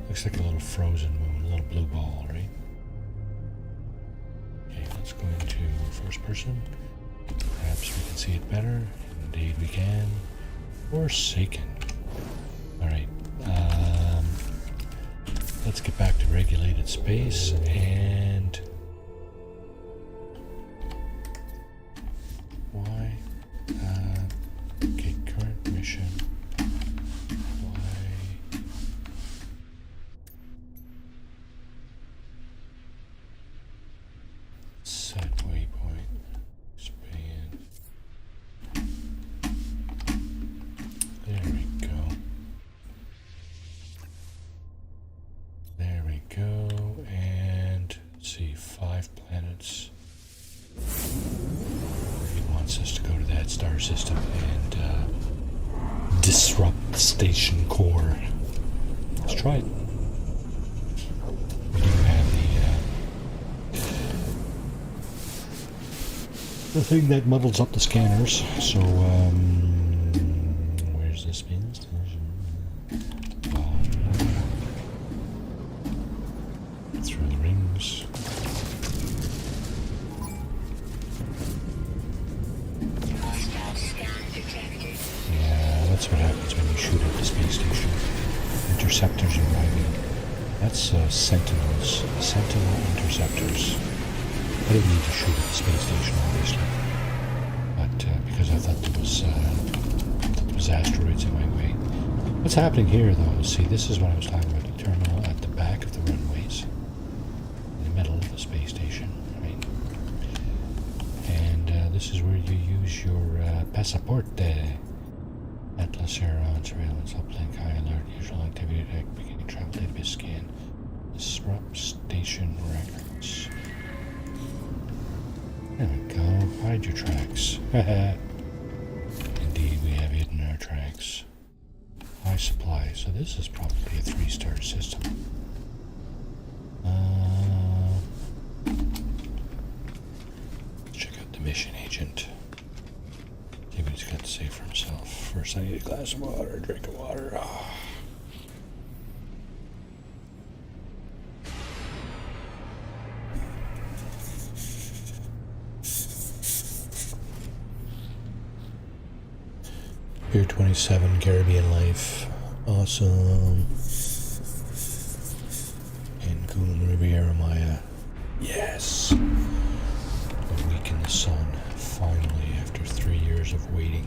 Looks like a little frozen moon, a little blue ball, right? Okay, let's go into first person. Perhaps we can see it better. Indeed we can. Forsaken. Alright. Let's get back to regulated space and... Why? Okay, current mission. Why? Set waypoint. Span. There we go. There we go. And let's see, 5 planets. He wants us to go to that star system and disrupt the station core. Let's try it. We do have the thing that muddles up the scanners. So, where's this been? Through the rings. interceptors arriving. That's Sentinels. Sentinel interceptors. I didn't need to shoot at the space station, obviously. But because I thought there was asteroids in my way. What's happening here, though? See, this is what I was talking about. The terminal at the back of the runways. In the middle of the space station, right? And this is where you use your passaporte. Atlas Aeron, surveillance, uplink, high alert, usual activity detect, beginning travel database scan. Disrupt station records. There we go. Hide your tracks. Indeed, we have hidden our tracks. High supply. So this is probably a 3-star system. Let's check out the mission agent. See what he's got to say for himself. First, I need a glass of water, a drink of water. Oh. Pier 27, Caribbean Life. Awesome. Cancun, Riviera Maya. Yes! A week in the sun, finally, after 3 years of waiting.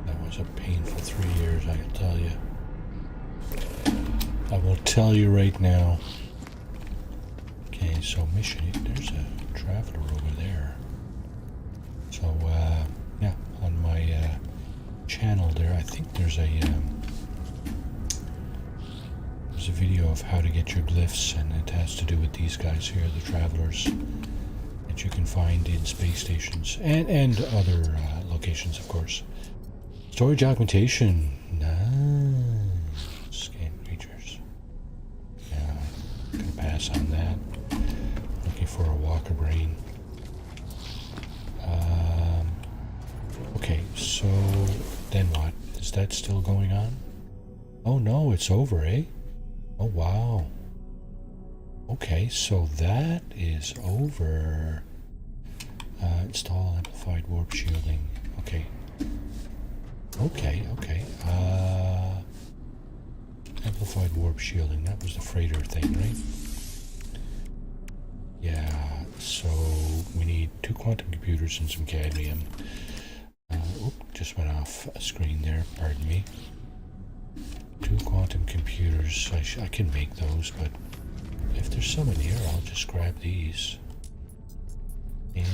That was a painful 3 years, I can tell you. I will tell you right now. Okay, so mission, there's a traveler over there. So, yeah, on my channel there, I think there's a video of how to get your glyphs, and it has to do with these guys here, the travelers that you can find in space stations and other locations, of course. Storage augmentation, nice. Scan creatures. Yeah, I'm gonna pass on that. Looking for a walker brain. Okay, so then what? Is that still going on? Oh no, it's over, eh? Oh wow. Okay, so that is over. Install amplified warp shielding. Okay. Okay. Amplified warp shielding, that was the freighter thing, right? Yeah, so we need 2 quantum computers and some cadmium. Just went off a screen there, pardon me. 2 quantum computers, I can make those, but if there's some in here, I'll just grab these. And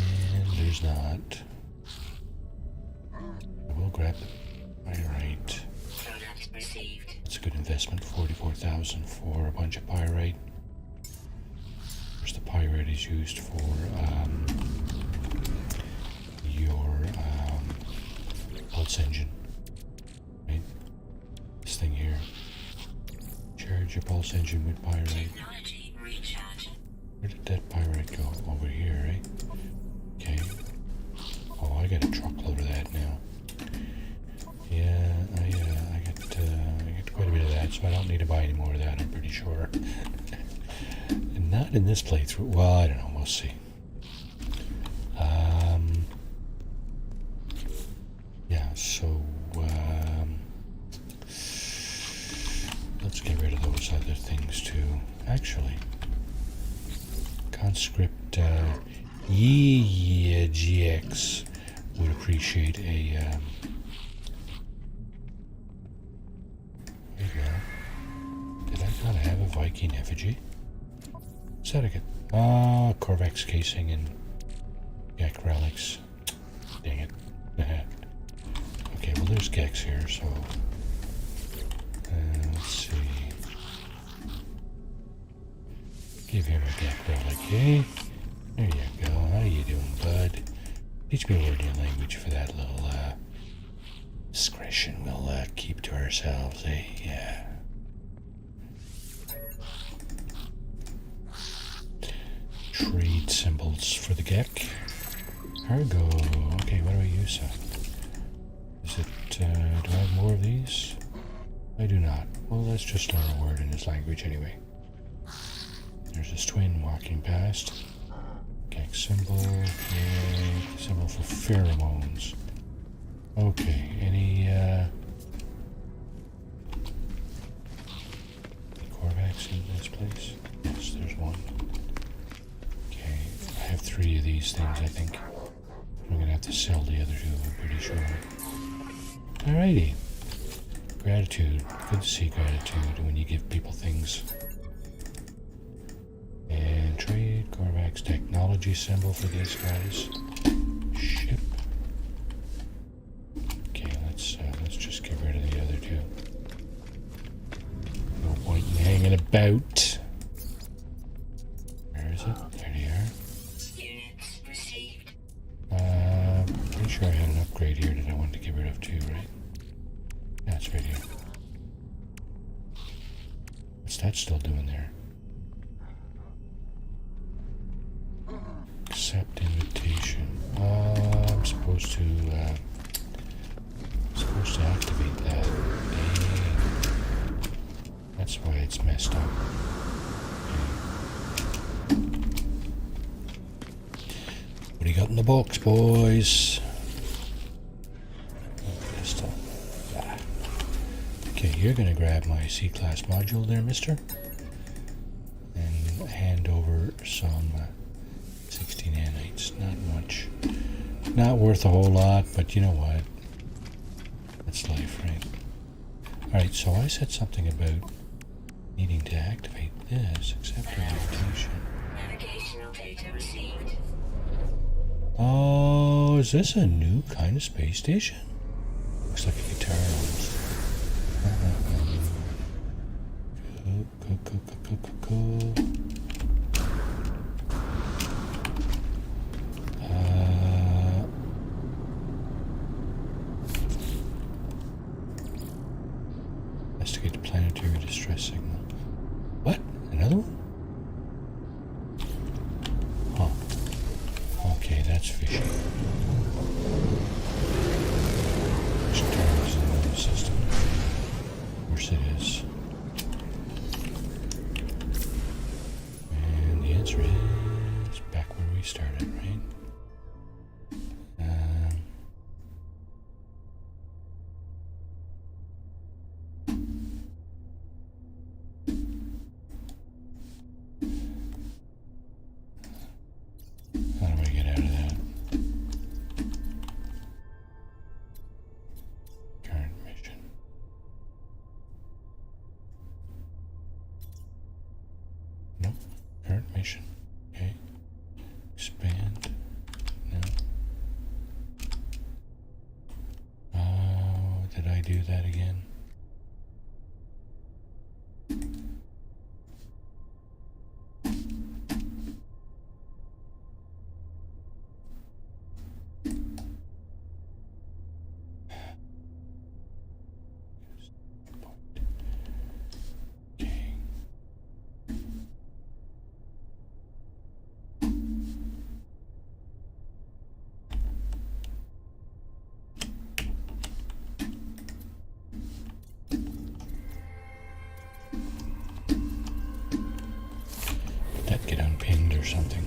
there's not. We'll grab the pyrite. That's a good investment, 44,000 for a bunch of pyrite. Of course, the pyrite is used for your pulse engine, right? This thing here. Charge your pulse engine with pyrite. Where did that pyrite go? Over here, right? Okay. Oh, I got a truckload of that now. Yeah, I get quite a bit of that, so I don't need to buy any more of that, I'm pretty sure. And not in this playthrough. Well, I don't know, we'll see. Yeah, so let's get rid of those other things too. Actually, Conscript GX would appreciate a there you go. Did I not have a Viking effigy? What's that again? Ah, Corvex casing and Gek relics. Dang it. Okay, well there's Gex here, so let's see. Give him a Gek relic, eh? There you go. How you doing, bud? Teach me a word in your language for that little discretion we'll keep to ourselves, eh? Yeah. Trade symbols for the Gek. Cargo. Okay, what do I use? Is it, do I have more of these? I do not. Well, let's just learn a word in his language anyway. There's this twin walking past. Gek symbol. Okay. Symbol for pheromones. Okay, any, place? Yes, there's one. Okay, I have 3 of these things, I think. I'm gonna have to sell the other 2, I'm pretty sure. Alrighty. Gratitude. Good to see gratitude when you give people things. And trade, Corvax technology symbol for these guys. Ship. Okay, let's just get rid of the other 2. No point in hanging about. Where is it? There they are. Pretty sure I had an upgrade here that I wanted to get rid of too, right? That's right here. What's that still doing there? Accept invitation. I'm supposed to activate that. Dang. That's why it's messed up. Okay. What do you got in the box, boys? Pistol. Ah. Okay, you're gonna grab my C-class module there, mister. And hand over some 60 nanites. Not much. Not worth a whole lot, but you know what? That's life, right? Alright, so I said something about needing to activate this. Accept your invitation. Navigational data received. Oh, is this a new kind of space station? Looks like a guitar almost. Cool. Investigate the planetary distress signal. What? Another one? Huh. Okay, that's fishy. Which turn is in the system? Of course it is. And the answer is back where we started, right? How do I get out of that? Current mission. Nope. Current mission. Okay. Expand. No. Oh, did I do that again? Okay. Did that get unpinned or something?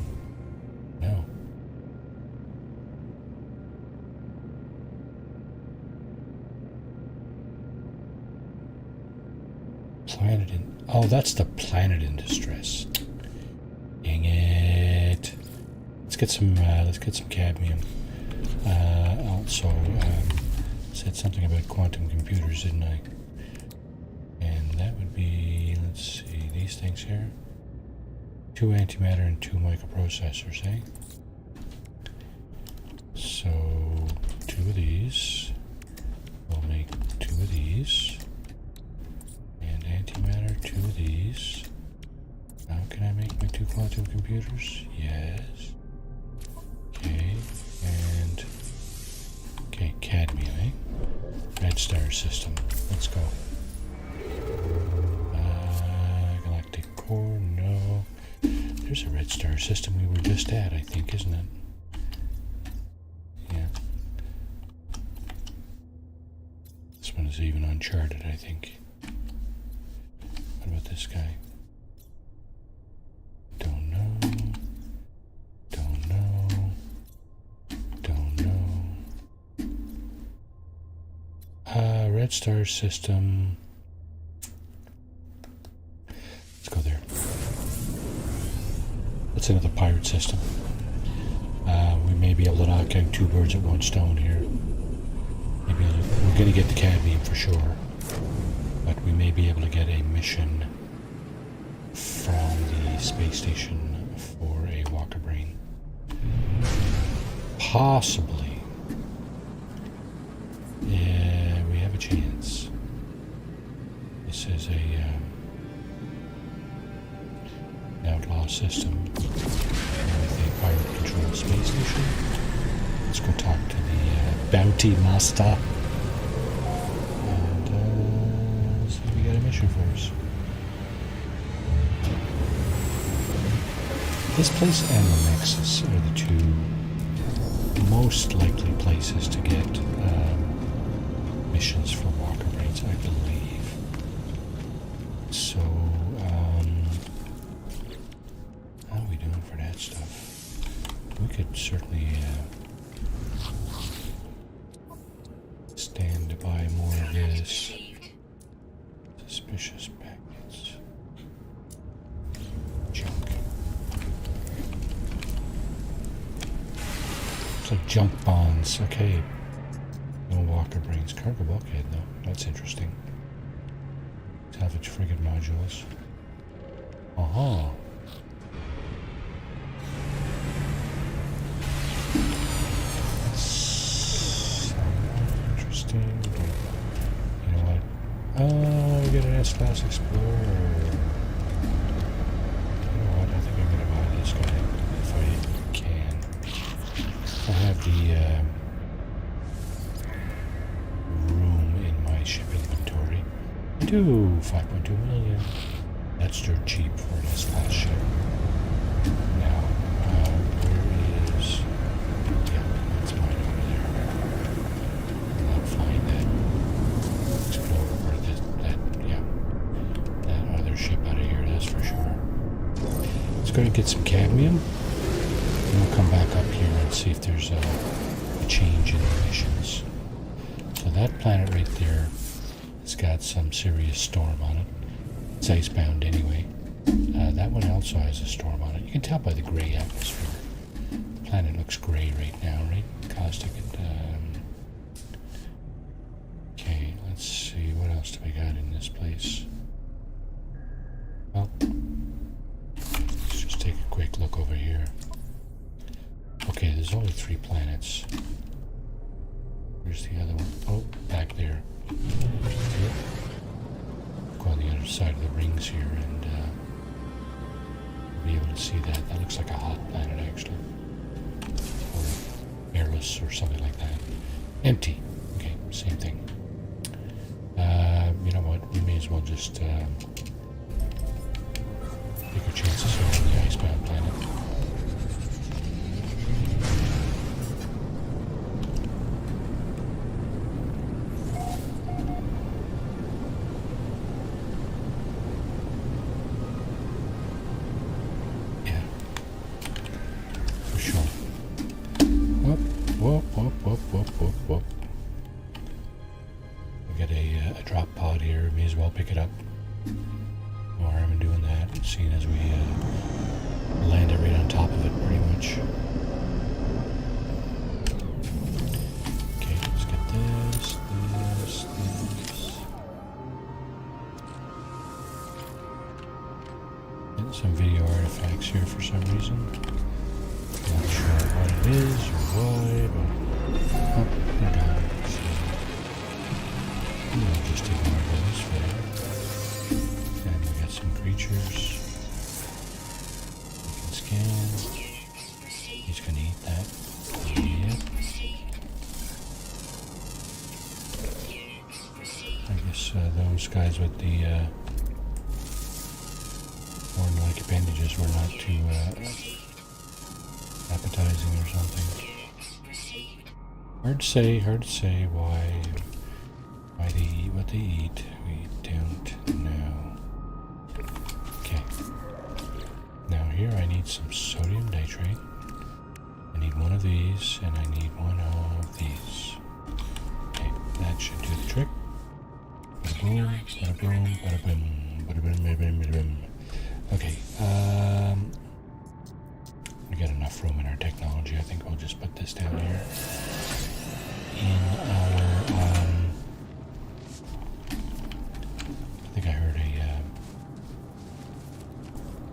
No. Planet in... Oh, that's the planet in distress. Dang it. Let's get some cadmium. Also, said something about quantum computers, didn't I? And that would be, let's see, these things here. 2 antimatter and 2 microprocessors, eh? So, 2 of these. We'll make 2 of these. And antimatter, 2 of these. Now can I make my 2 quantum computers? Yes. Okay, and... Okay, cadmium, eh? Red star system. Let's go. Galactic core, no. There's a red star system we were just at, I think, isn't it? Yeah. This one is even uncharted, I think. What about this guy? Don't know. Don't know. Don't know. Red star system. Let's go there. That's another pirate system. We may be able to knock out 2 birds at 1 stone here. Maybe we're going to get the cadmium for sure, but we may be able to get a mission from the space station for a walker brain. Possibly. Yeah, we have a chance. This is an outlaw system with a pirate-controlled space station. Let's go talk to the bounty master and see if we got a mission for us. This place and the Nexus are the 2 most likely places to get missions for walker brains, I believe. So, how are we doing for that stuff? We could certainly stand to buy more of this. Suspicious packets. Junk. It's like junk bonds. Okay. No walker brains. Cargo bulkhead though. That's interesting. Salvage frigate modules. Uh-huh. Interesting. You know what? Oh, we get an S-Class Explorer. You know what? I think I'm going to buy this guy if I can. I have the room in my ship inventory. I do 5.2 million. That's dirt cheap for an S-Class ship. Now, where is... Yeah, that's mine over there. I'll not find that. Let's go over that other ship out of here, that's for sure. Let's go and get some cadmium. And we'll come back up here and see if there's a change in the missions. So that planet right there has got some serious storm on it. It's icebound anyway. That one also has a storm on it. You can tell by the gray atmosphere. The planet looks gray right now, right? Caustic and... Okay, let's see. What else do we got in this place? Well, let's just take a quick look over here. Okay, there's only 3 planets. Where's the other one? Oh, back there. Yep. Go on the other side of the rings here and be able to see that. That looks like a hot planet, actually. Or airless or something like that. Empty. Okay, same thing. You know what? We may as well just take our chances here on the icebound planet. Whoop. We got a drop pod here. May as well pick it up. No harm in doing that, seeing as we land it right on top of it, pretty much. Okay, let's get this. Getting some video artifacts here for some reason. Not sure what it is or why, but oh, they're gone. So we'll just ignore those for now. And we got some creatures. We can scan. He's gonna eat that. Yep. I guess those guys with the horn-like appendages were not too appetizing or something. Hard to say why they eat what they eat. We don't know. Okay. Now here I need some sodium nitrate. I need one of these and I need one of these. Okay, that should do the trick. Bada boom, bada boom, bada boom, bada boom, bada boom, bada boom. Okay, got enough room in our technology. I think we'll just put this down here in our. I think I heard a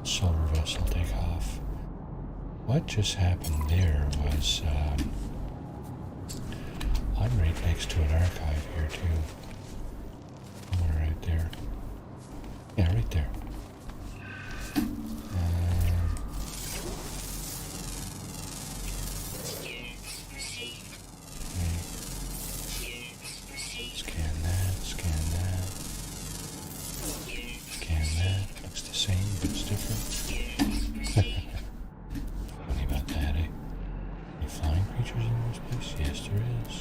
solar vessel take off. What just happened there was I'm right next to an archive here too. Somewhere right there. Yeah, right there. Scan that, scan that. Scan that. Looks the same, but it's different. Funny about that, eh? Any flying creatures in this place? Yes, there is.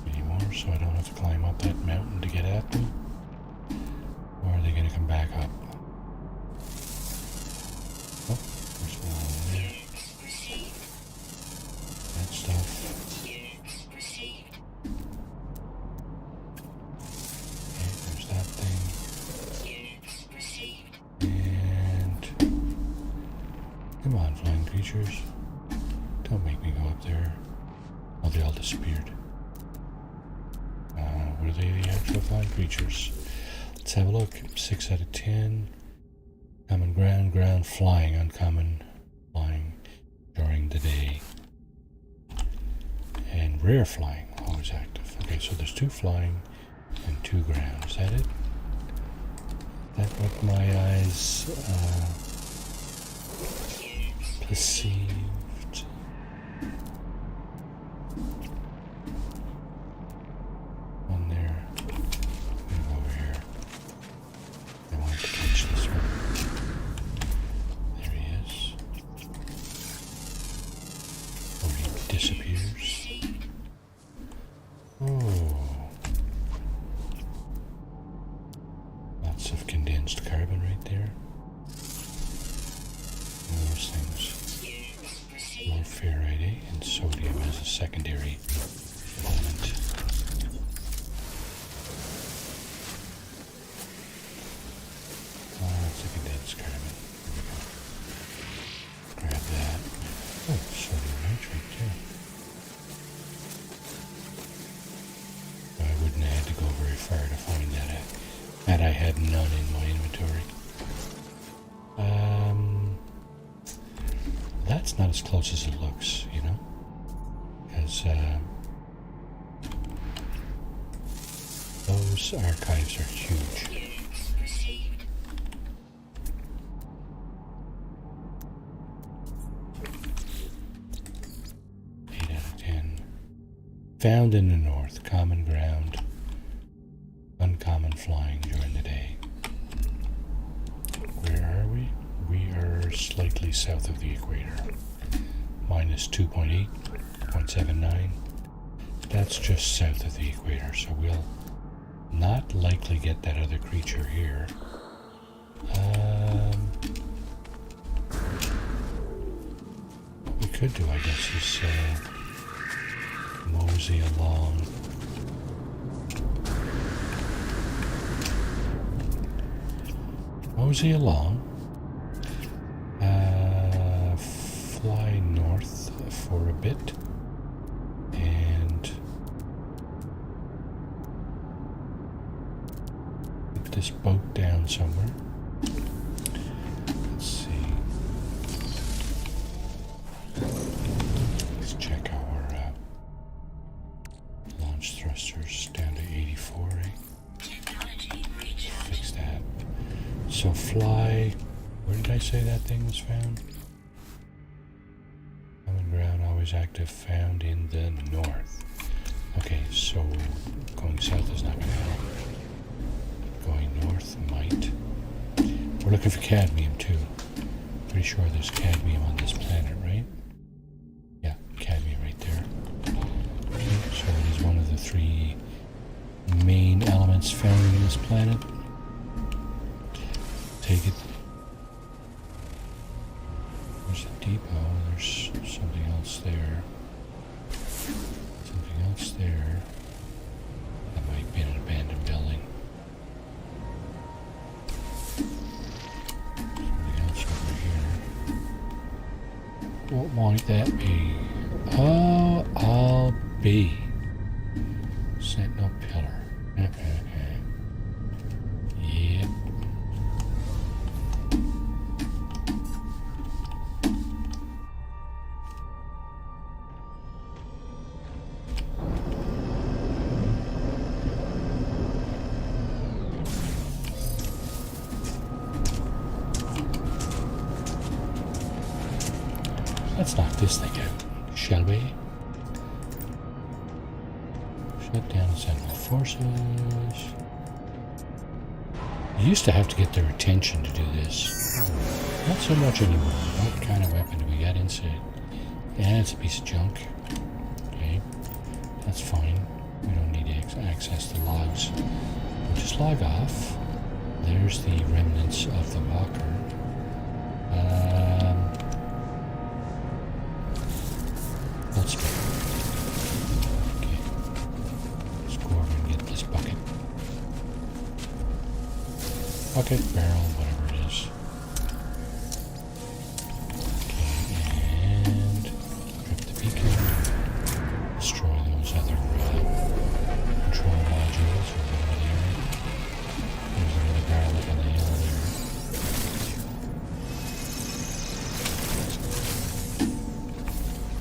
Any more, so I don't have to climb up that mountain to get at them? Or are they going to come back up? Oh, there's one over there. That stuff. Okay, there's that thing. And come on, flying creatures. Don't make me go up there. Oh, they all disappeared. Were they the actual flying creatures? Let's have a look. 6 out of 10. Common ground, ground, flying, uncommon, flying during the day. And rare flying, always active. Okay, so there's 2 flying and 2 ground. Is that it? That what my eyes perceived? One there. Move over here. I want to catch this one. There he is. Oh, he disappears. Oh. Lots of condensed carbon right there. And those things. More ferrite, eh? And sodium as a secondary element. That's a condensed carbon. Grab that. Oh, sodium nitrate too. I wouldn't have had to go very far to find that. That I had none in my inventory. That's not as close as it looks, you know? Because those archives are huge. 8 out of 10. Found in the north, common ground, uncommon flying during the day. Where are we? We are slightly south of the equator. Minus 2.8, 0.79. That's just south of the equator, so we'll not likely get that other creature here. What we could do, I guess, is mosey along. Mosey along. Fly north for a bit. And put this boat down somewhere. Let's see. Let's check our launch thrusters down to 84, eh? Fix that. So fly, where did I say that thing was found? Common ground, always active, found in the north. Okay, so going south is not going to help. Going north might. We're looking for cadmium too. Pretty sure there's cadmium on this planet, right? Yeah, cadmium right there. Okay, so it is one of the 3 main elements found in this planet. Take it. There's a depot. There's something else there. Something else there. That might be an abandoned building. What might that be? Oh, I'll be. Sentinel pillar. Yep. Let's knock this thing out, shall we? Shut down the Sentinel forces. You used to have to get their attention to do this. Not so much anymore. What kind of weapon do we got inside? Yeah, it's a piece of junk. Okay, that's fine. We don't need to access the logs. We'll just log off. There's the remnants of the walker. Let's go. Okay. Let's go over and get this bucket. Bucket, barrel, whatever it is. Okay, and grab the beacon. Destroy those other control modules or whatever they are. There's another barrel up on the hill there.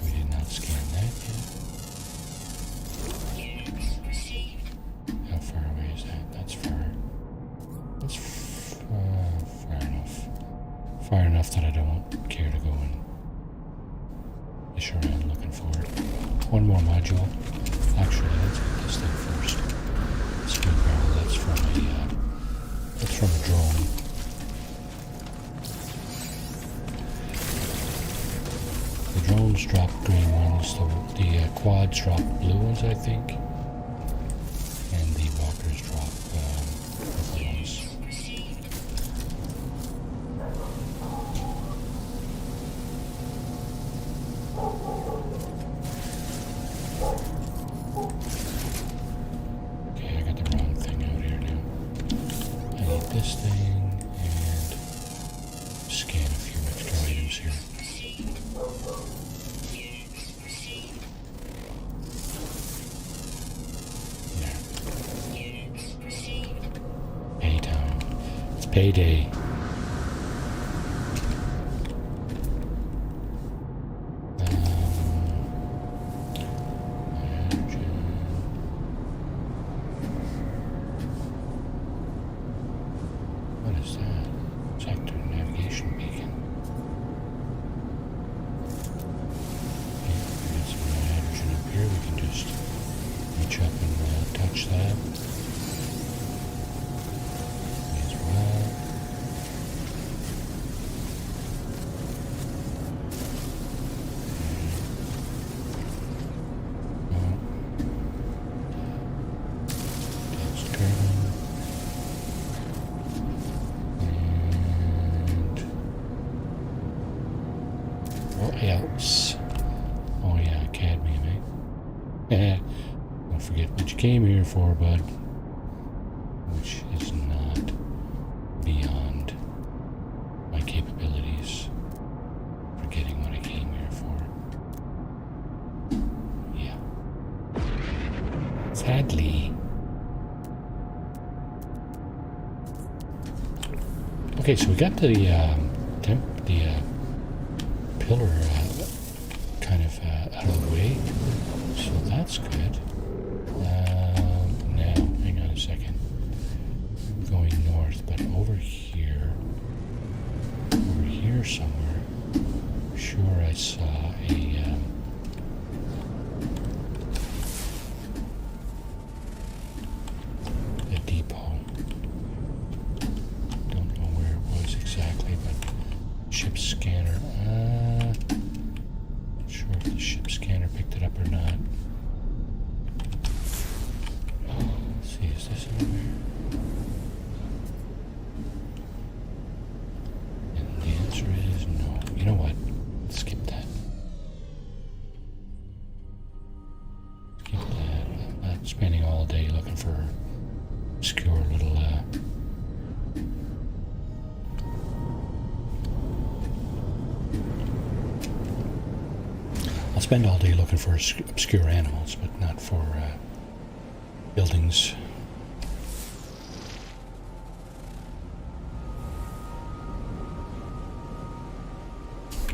We did not scan that yet. How far away is that? That's far. That's far enough. Far enough that I don't care to go and fish around looking for it. One more module. Actually, let's get this thing first. Steel barrel. That's from a drone. The drones drop green ones. The quads drop blue ones, I think. And the walkers drop purple ones. Okay, I got the wrong thing out here now. I need this thing and scan a few extra items here. There. Paytime. It's payday. What is that? Sector navigation beacon. Okay, we got some hydrogen up here. We can just reach up and touch that. As well. That's turbine. What else? Oh yeah, cadmium, eh? Don't forget what you came here for, bud. Which is not beyond my capabilities. Forgetting what I came here for. Yeah. Sadly. Okay, so we got the pillar kind of out of the way, so that's good. Now, hang on a second. I'm going north, but over here somewhere, sure I saw a depot. Don't know where it was exactly, but ship scanner. Not sure if the ship scanner picked it up or not. Let's see, is this anywhere? And the answer is no. You know what? Skip that. Skip that. I'm not spending all day looking for obscure little spend all day looking for obscure animals, but not for buildings.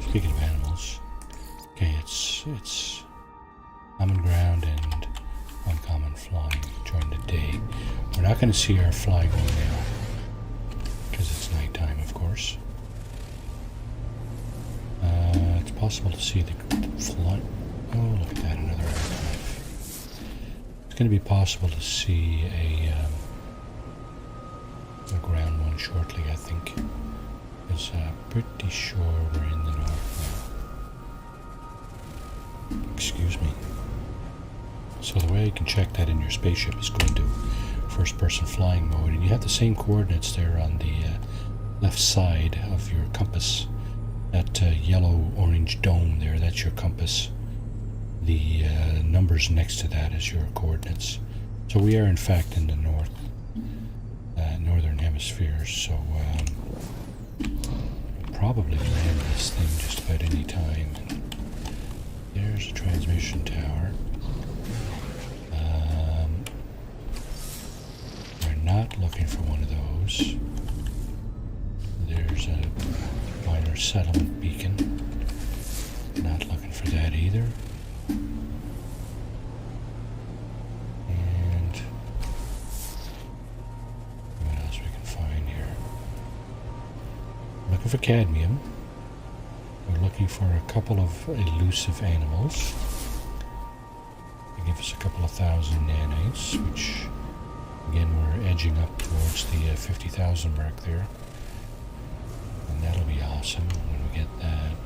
Speaking of animals, okay, it's common ground and uncommon flying during the day. We're not going to see our flying one now because it's nighttime, of course. It's possible to see the flight. Oh, look at that, another archive. It's going to be possible to see a ground one shortly, I think. Because pretty sure we're in the north now. Excuse me. So the way you can check that in your spaceship is going to first-person flying mode, and you have the same coordinates there on the left side of your compass. That yellow-orange dome there, that's your compass. The numbers next to that is your coordinates. So we are in fact in the northern hemisphere, so probably land this thing just about any time. There's a transmission tower. We're not looking for one of those. There's a minor settlement beacon. Not looking for that either. And what else we can find here? Looking for cadmium. We're looking for a couple of elusive animals. They give us a couple of thousand nanites, which again we're edging up towards the 50,000 mark there. And that'll be awesome when we get that.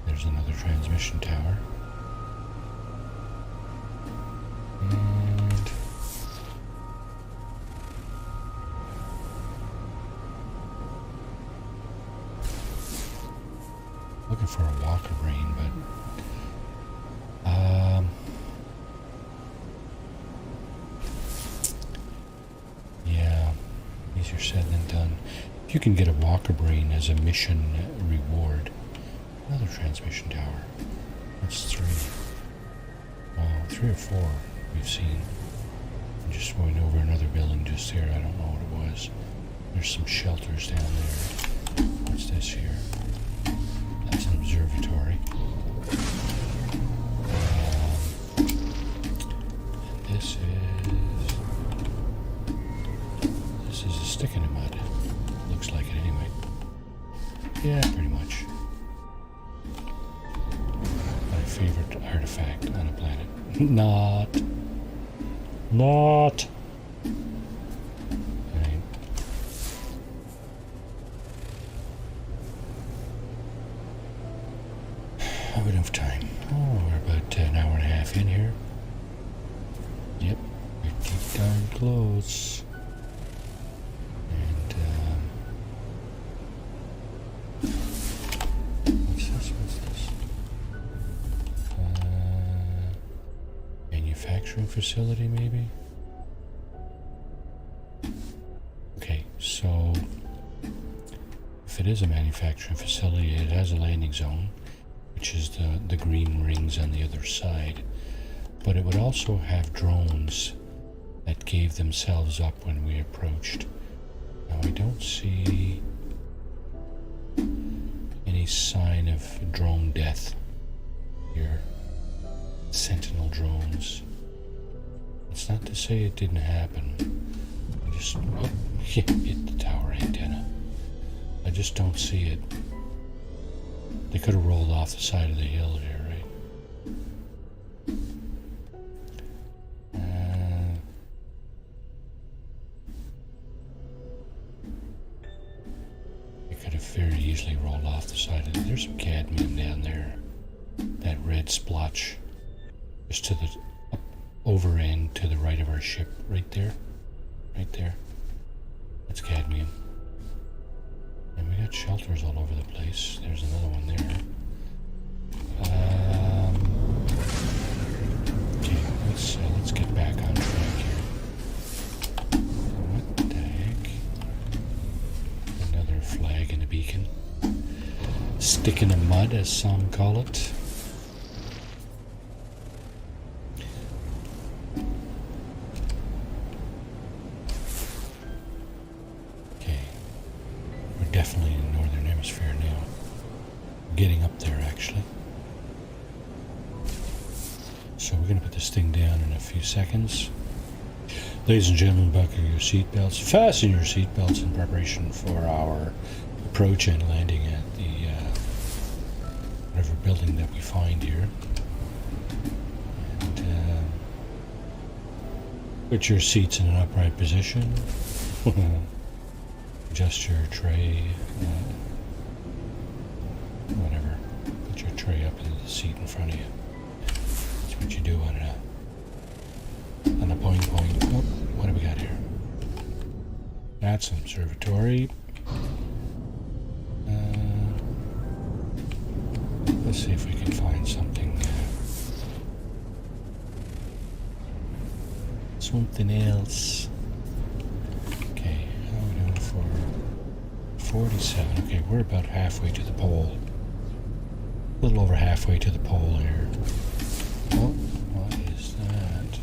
There's another transmission tower. And looking for a walker brain, but yeah, easier said than done. If you can get a walker brain as a mission reward. Another transmission tower. That's 3. Wow, 3 or 4 we've seen. I'm just going over another building just here. I don't know what it was. There's some shelters down there. What's this here? That's an observatory. This is a stick in the mud. Looks like it anyway. Yeah, pretty much. My favorite artifact on a planet. Not. Right. Have enough time. Oh, we're about an hour and a half in here. Yep, pretty darn close. And what's this? Manufacturing facility, maybe? Okay, so if it is a manufacturing facility, it has a landing zone, which is the green rings on the other side. But it would also have drones that gave themselves up when we approached. Now I don't see any sign of drone death here. Sentinel drones. It's not to say it didn't happen. I just hit the tower antenna. I just don't see it. They could have rolled off the side of the hill here, right? They could have very easily rolled off the side of it. There's some cadmium down there. That red splotch. Just to the over end to the right of our ship. Right there. Right there. That's cadmium. And we got shelters all over the place. There's another one there. Okay, let's get back on track here. What the heck? Another flag in the beacon. Stick in the mud, as some call it. Okay. We're definitely in the northern hemisphere now. We're getting up there, actually. So we're going to put this thing down in a few seconds. Ladies and gentlemen, buckle your seatbelts. Fasten your seatbelts in preparation for our approach and landing at the whatever building that we find here. And put your seats in an upright position. Adjust your tray. Whatever. Put your tray up into the seat in front of you. That's what you do on a point. Oh, what do we got here? That's an observatory. Let's see if we can find something. Something else. Okay, how are we doing for 47? Okay, we're about halfway to the pole. A little over halfway to the pole here. Oh, what is that?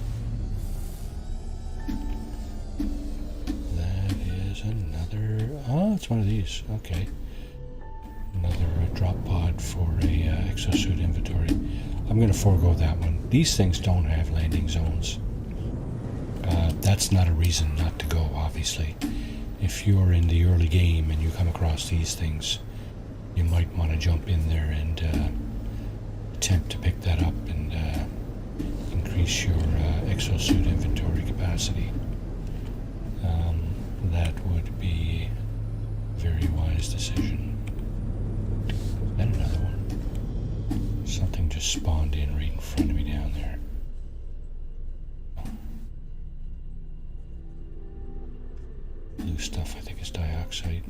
That is another... Oh, it's one of these. Okay. Another drop pod for a exosuit inventory. I'm going to forego that one. These things don't have landing zones. That's not a reason not to go, obviously. If you're in the early game and you come across these things, you might want to jump in there and attempt to pick that up and increase your exosuit inventory capacity. That would be a very wise decision. And another one. Something just spawned in right in front of me down there. Blue stuff, I think is dioxide.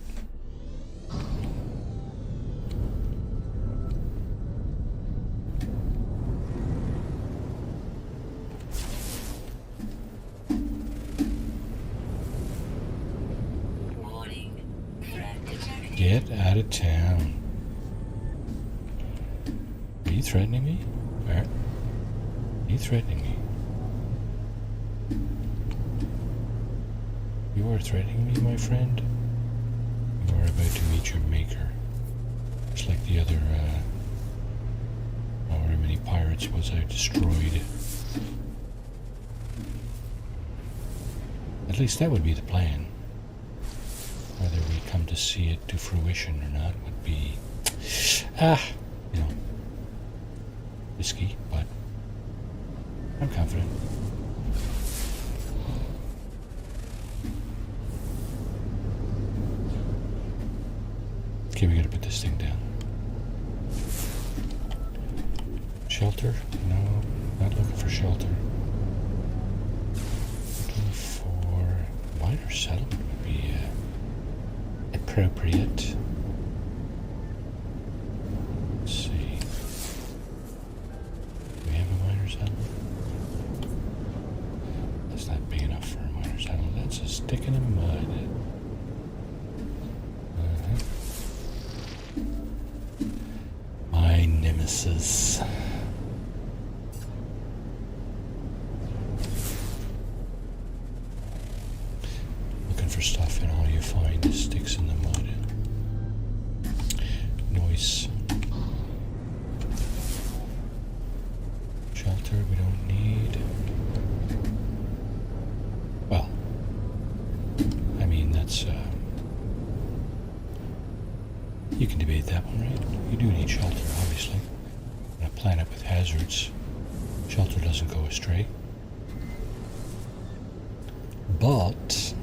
Warning. Threat detected. Get out of town. Are you threatening me? Are you threatening me? You are threatening me, my friend? You are about to meet your maker. Just like the other, however many pirates was I destroyed. At least that would be the plan. Whether we come to see it to fruition or not would be, you know, risky, but I'm confident. Okay, we gotta put this thing down. Shelter? No, not looking for shelter. Looking for minor settlement would be appropriate. Let's see. Do we have a minor settlement? That's not big enough for a minor settlement. That's a stick in the mud. My nemesis. Looking for stuff and all you find is sticks in the mud. Noise. Shelter we don't need. Well, I mean that's you can debate that one, right? You do need shelter, obviously. On a planet with hazards, shelter doesn't go astray. But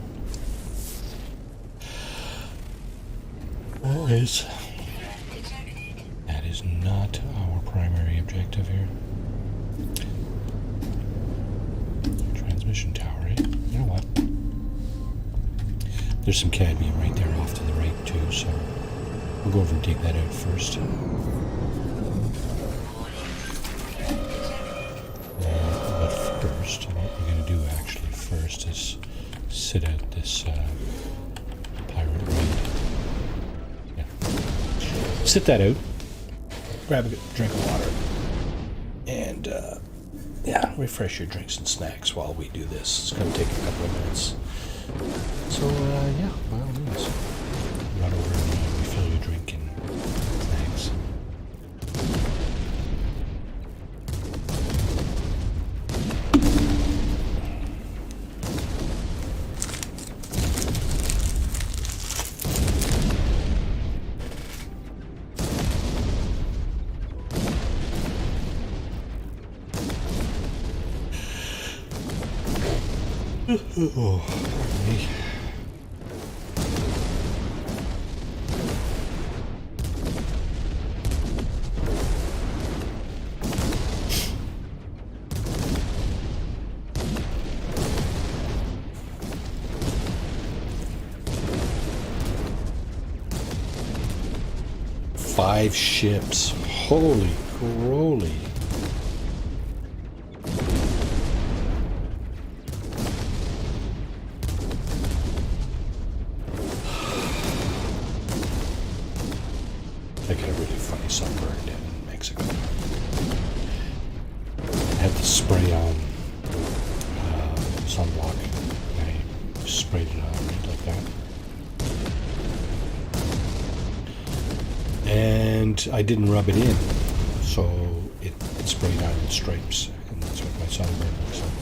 that is not our primary objective here. Transmission tower, eh? You know what? There's some cadmium right there off to the right too, so we'll go over and take that out first. But first, what we're going to do actually first is sit out this pirate raid. Yeah. sit that out, grab a drink of water, and yeah, refresh your drinks and snacks while we do this. It's going to take a couple of minutes. So yeah, by all means, run over and refill your drink and snacks. Oh, pardon me. Five ships. Holy crowley. I got a really funny sunburn down in Mexico. I had to spray on sunblock. I sprayed it on like that. And I didn't rub it in, so it sprayed out in stripes, and that's what my sunburn looks like.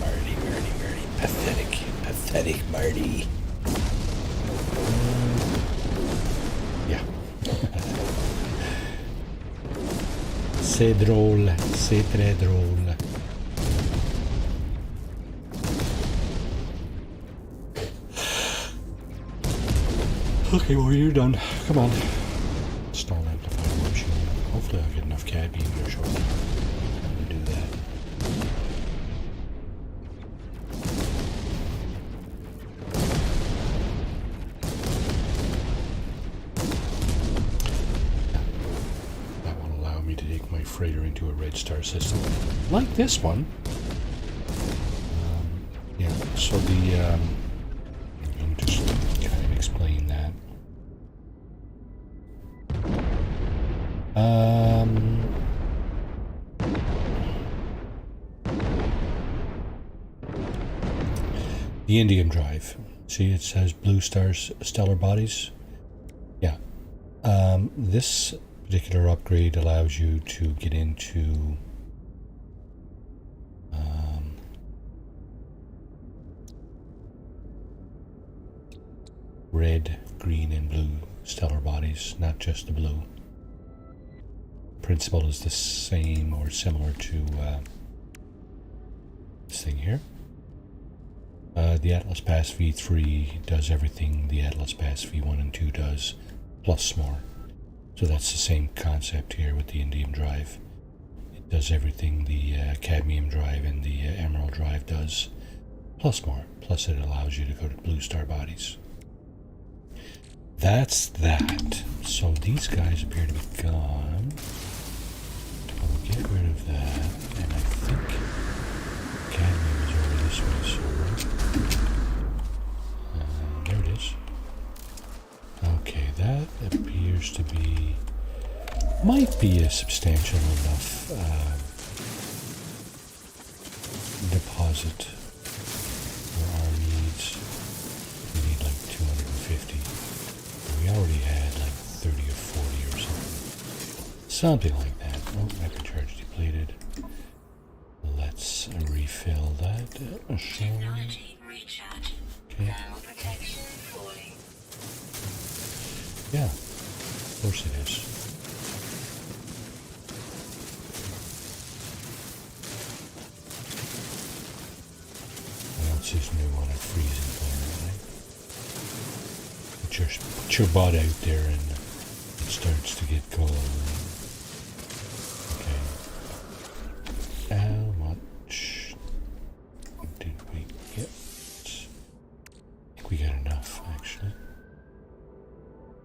Marty. Pathetic Marty. Yeah. C'est drôle, c'est très drôle. Okay, well, you're done. Come on. Stall amplifier option. Hopefully I'll get enough cadmium here shortly to do that. That will allow me to take my freighter into a red star system. Like this one. Yeah, so the... let me just kind of explain that. The indium drive. See, it says blue stars, stellar bodies. Yeah. This particular upgrade allows you to get into red, green, and blue stellar bodies, not just the blue. Principle is the same or similar to this thing here. The Atlas Pass V3 does everything the Atlas Pass V1 and 2 does, plus more. So that's the same concept here with the indium drive. It does everything the cadmium drive and the emerald drive does, plus more. Plus it allows you to go to blue star bodies. That's that. So these guys appear to be gone. I'll get rid of that, and I think cadmium is over this way, so there it is. Okay, that appears to be, might be a substantial enough deposit for our needs. We need like 250. We already had like 30 or 40 or something. Something like that. Oh, rapid charge depleted. Let's refill that. Technology recharge. Okay. Thermal protection falling. Yeah, of course it is. Well, it's his new one at freezing point, right? Put your butt out there and it starts to get cold. Okay. How much did we get? I think we got enough, actually.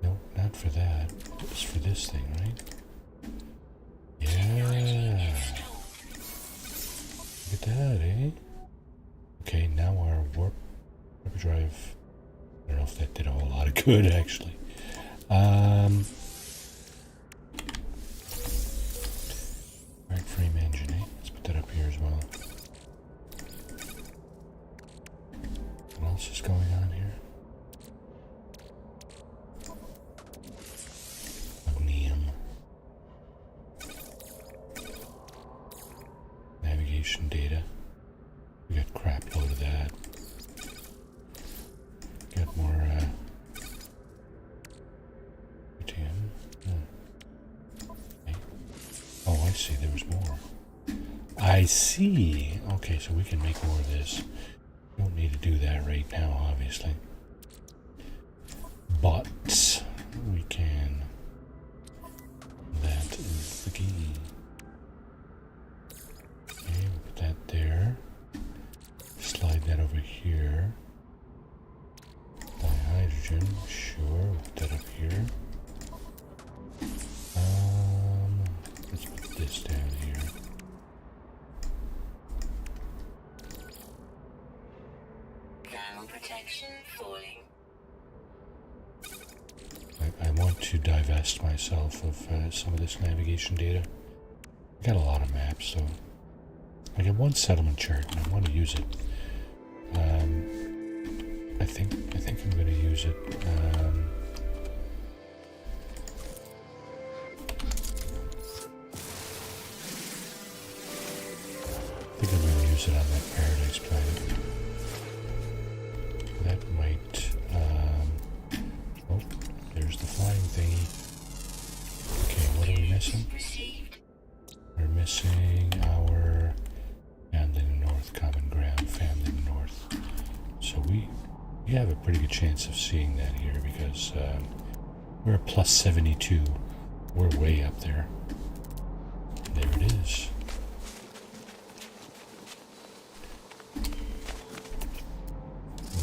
No, not for that. It was for this thing, right? Yeah. Look at that, eh? Okay, now our warp drive I don't know if that did a whole lot of good, actually. Right frame engine, eh? Let's put that up here as well. What else is going on here? Magnesium. Navigation data. We got crap load of that. Got more, ATM. Okay. Oh, I see, there was more. I see. Okay, so we can make more of this. Don't need to do that right now, obviously. But we can. That is the key. Okay, we'll put that there. Slide that over here. Buy hydrogen, sure, we'll put that up here. Let's put this down here. Thermal protection falling. I want to divest myself of some of this navigation data. I got a lot of maps, so I got one settlement chart and I want to use it. I think I'm going to use it. I think I'm going to use it on that Paradise planet. That might. Oh, there's the flying thingy. Okay, what are we missing? We're missing our Family North Common Ground, Family North. So we have a pretty good chance of seeing that here because we're at plus 72. We're way up there. There it is.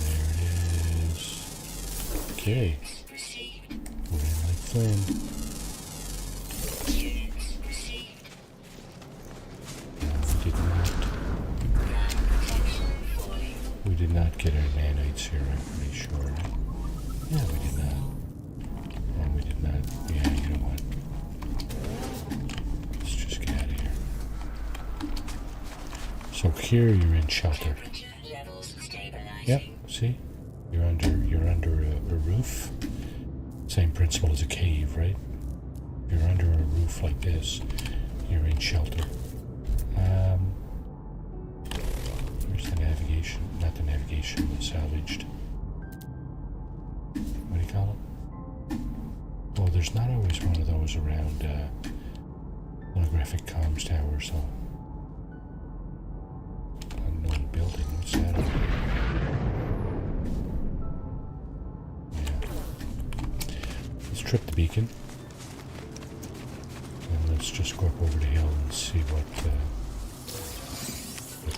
There it is. Okay. Moving like flame. We did not get our nanites here, I'm pretty sure. Yeah, we did not. And we did not. Yeah, you know what? Let's just get out of here. So here you're in shelter. Yep, see? You're under a roof. Same principle as a cave, right? If you're under a roof like this, you're in shelter. Where's the navigation? Not the navigation, the salvaged. What do you call it? Well, there's not always one of those around holographic comms tower, so. Unknown building, what's that? Yeah. Let's trip the beacon. And let's just go up over the hill and see what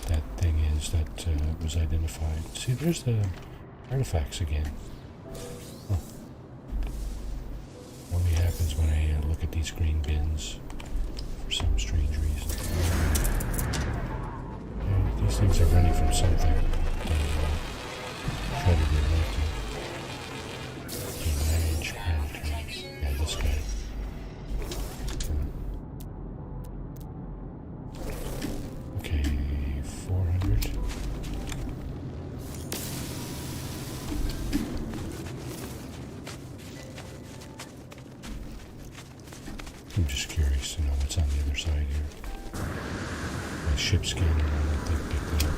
that thing is that was identified. See, there's the artifacts again. Huh. Only happens when I look at these green bins for some strange reason. Yeah, these things are running from something. Try to get lucky. Manage planetary. Yeah, this guy. Okay, 400. I'm just curious to know what's on the other side here. My ship scanner on that thing picked it up.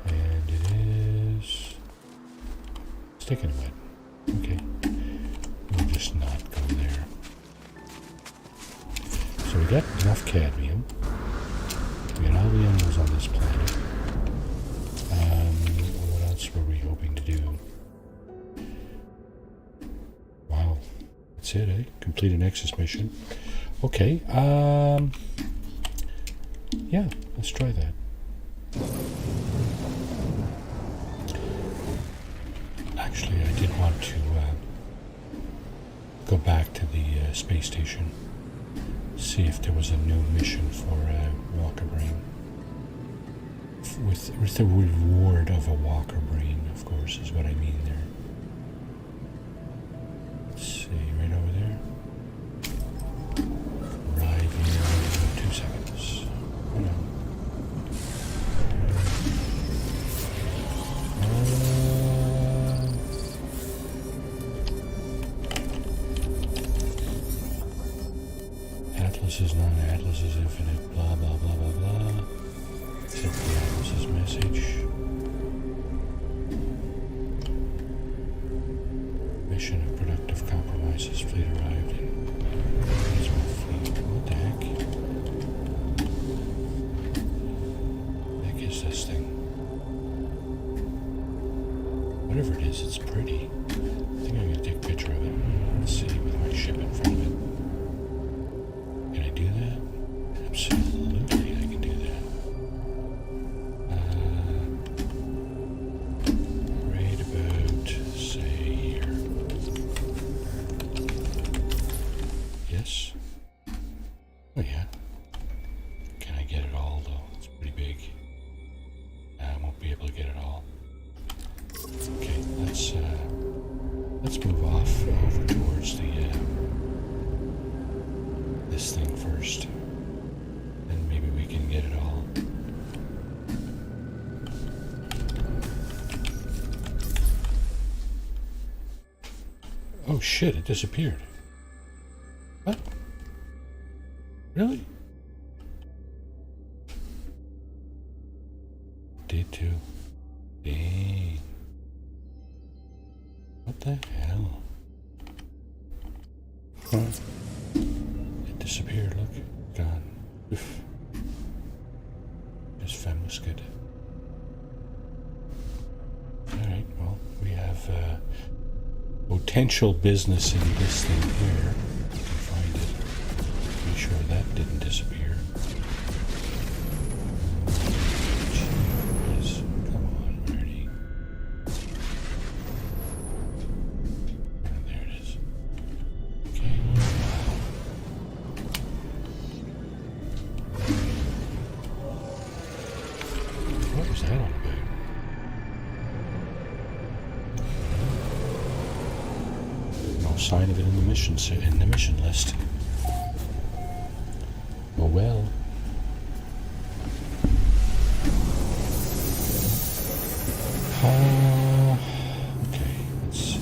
And it is sticking wet. Okay. We'll just not go there. So we got enough cadmium. We got all the animals on this planet. What else were we hoping to do? Wow. That's it, eh? Complete a Nexus mission. Okay, yeah, let's try that. Actually, I did want to go back to the space station, see if there was a new mission for Walker Brain. With the reward of a Walker Brain of course, is what I mean there. Let's see, right over there. Arrive here in 2 seconds. Oh no. Atlas is non-Atlas is infinite, blah blah blah blah blah. Accept the Atlas's message. Mission of productive compromises. Fleet arrived in fleet. What the heck? What the heck is this thing? Whatever it is, it's pretty. I think I'm gonna take a picture of it. Let's see, with my ship in front of it. Can I do that? Absolutely, I can do that. Right about, say, here. Yes? Oh yeah. Can I get it all, though? It's pretty big. I won't be able to get it all. Okay, let's move off over towards the this thing first. Then maybe we can get it all. Oh shit, it disappeared. What? Really? Did too. Dang. What the hell? Huh? It disappeared, look. Gone. Oof. This femme was good. Alright, well, we have potential business in this thing here. I can find it. Be sure that didn't disappear. Jeez, come on, Marty. There it is. Okay, wow. What was that all about? No sign of it in the mission list. Oh well. Okay, let's see.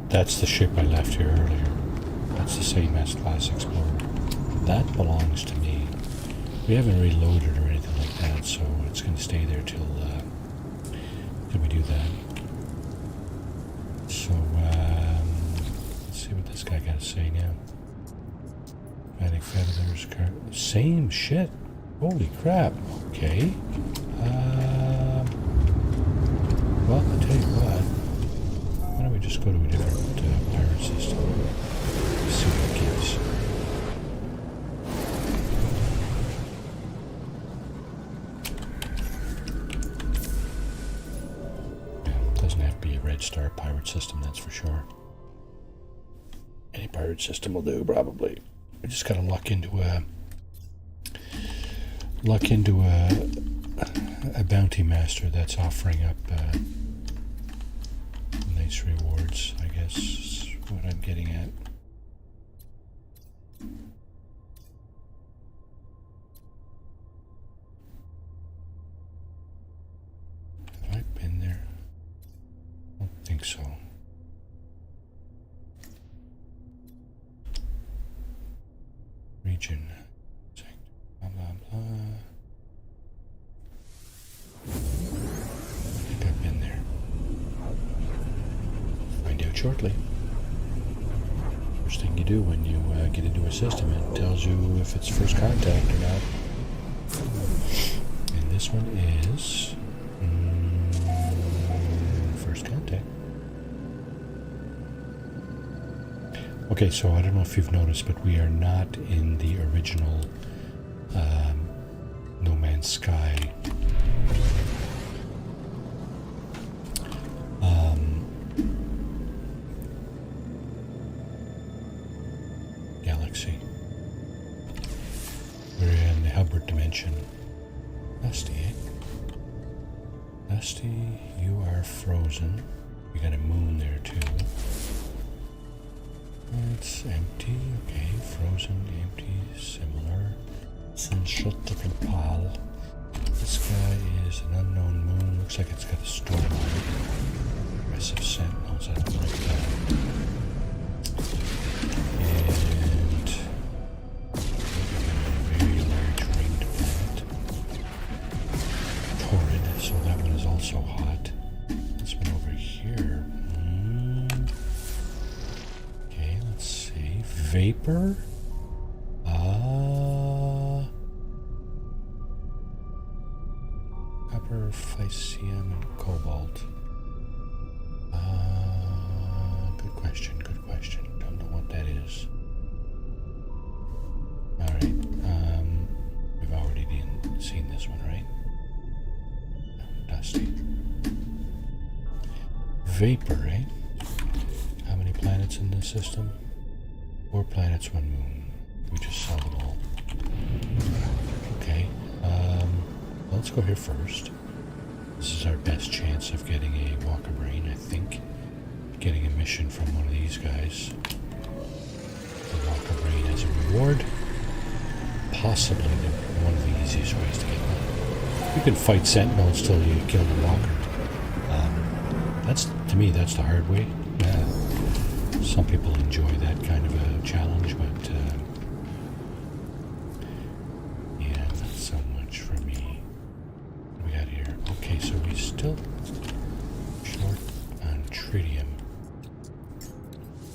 That's the ship I left here earlier. That's the same S-Class Explorer. That belongs to me. We haven't reloaded or anything like that, so it's going to stay there till we do that. So, let's see what this guy got to say now. Panic feathers, same shit. Holy crap. Okay. Well, I'll tell you what. Why don't we just go to a different pirate system? See what it gives. Doesn't have to be a Red Star pirate system, that's for sure. Any pirate system will do, probably. We just gotta luck into a bounty master that's offering up nice rewards, I guess is what I'm getting at. Have I been there? I don't think so. Region. Blah, blah, blah. I think I've been there. Find out shortly. First thing you do when you get into a system, it tells you if it's first contact or not. And this one is first contact. Okay, so I don't know if you've noticed, but we are not in the original No Man's Sky galaxy. We're in the Hubbard dimension. Nasty, eh? Dusty, you are frozen. We got a moon there too. It's empty. Okay, frozen, empty, similar. Pal. This guy is an unknown moon. Looks like it's got a storm on it. Aggressive sentinels. I don't like that. And a very large ringed planet. Torrid, so that one is also hot. This one over here. Okay, let's see. Vapor? Copper, Physium, and Cobalt. Good question, good question. Don't know what that is. Alright, we've already seen this one, right? Dusty. Vapor, eh? How many planets in this system? 4 planets, 1 moon. We just saw them all. Okay, let's go here first. This is our best chance of getting a Walker Brain, I think. Getting a mission from one of these guys. The Walker Brain as a reward. Possibly one of the easiest ways to get one. You can fight Sentinels till you kill the Walker. To me, that's the hard way. Some people enjoy that kind of a challenge, but yeah, not so much for me. What do we got here? Okay, so we still short on tritium.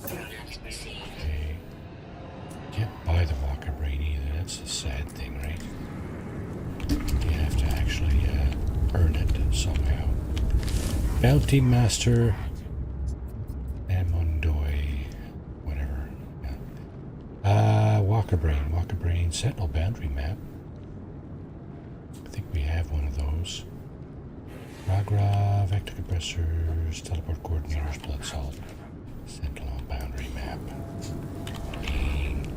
Okay. Can't buy the Walker Brain either. That's a sad thing, right? You have to actually earn it somehow. Bounty Master Amondoy, whatever. Yeah. Walker Brain, Sentinel Boundary Map. I think we have one of those. Ragra, Vector Compressors, Teleport Coordinators, Blood Salt, Sentinel Boundary Map. Dang.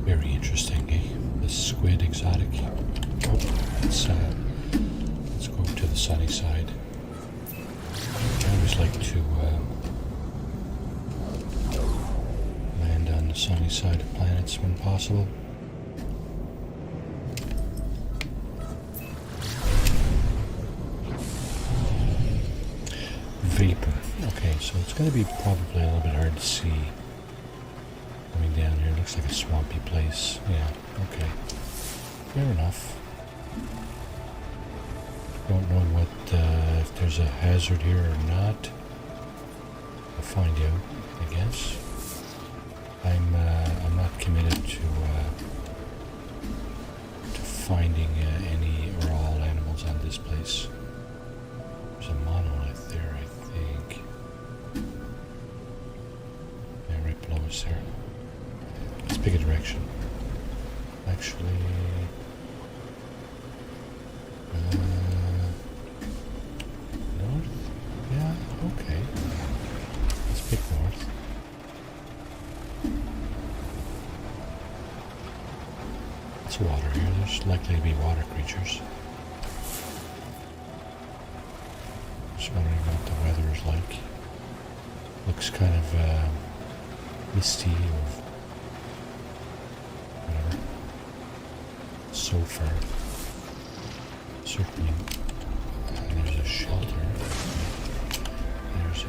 Very interesting, eh? The squid exotic. Oh, let's go to the sunny side. I always like to land on the sunny side of planets when possible. Vapor. Okay, so it's going to be probably a little bit hard to see. Coming down here, looks like a swampy place. Yeah, okay. Fair enough. Don't know what, if there's a hazard here or not. We'll find out, I guess. I'm not committed to finding any or all animals on this place. There's a monolith there, I think. Yeah, right below us there. Let's pick a direction. Actually, north? Yeah, okay. Let's pick north. It's water here. There's likely to be water creatures. Just wondering what the weather is like. Looks kind of misty or whatever. So far. Certainly there's a shelter. There's a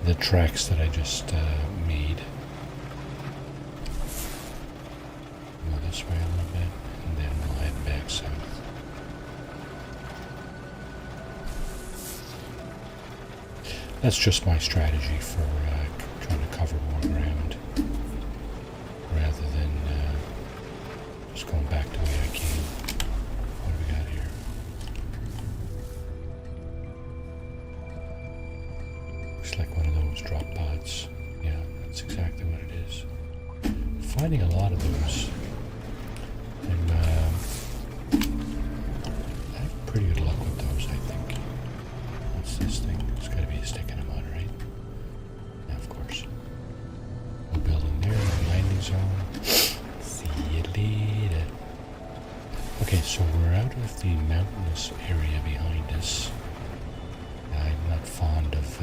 the tracks that I just made. Go this way a little bit, and then we'll head back south. That's just my strategy for trying to cover more ground, rather than just going back the way I came. What do we got here? Looks like one of those drop pods. Yeah, that's exactly what it is. Finding a lot of those. And I have pretty good luck with those, I think. What's this thing? It's got to be a stick in the mud, right? Yeah, of course. No building there, no landing zone. See you later. Okay, so we're out of the mountainous area behind us. I'm not fond of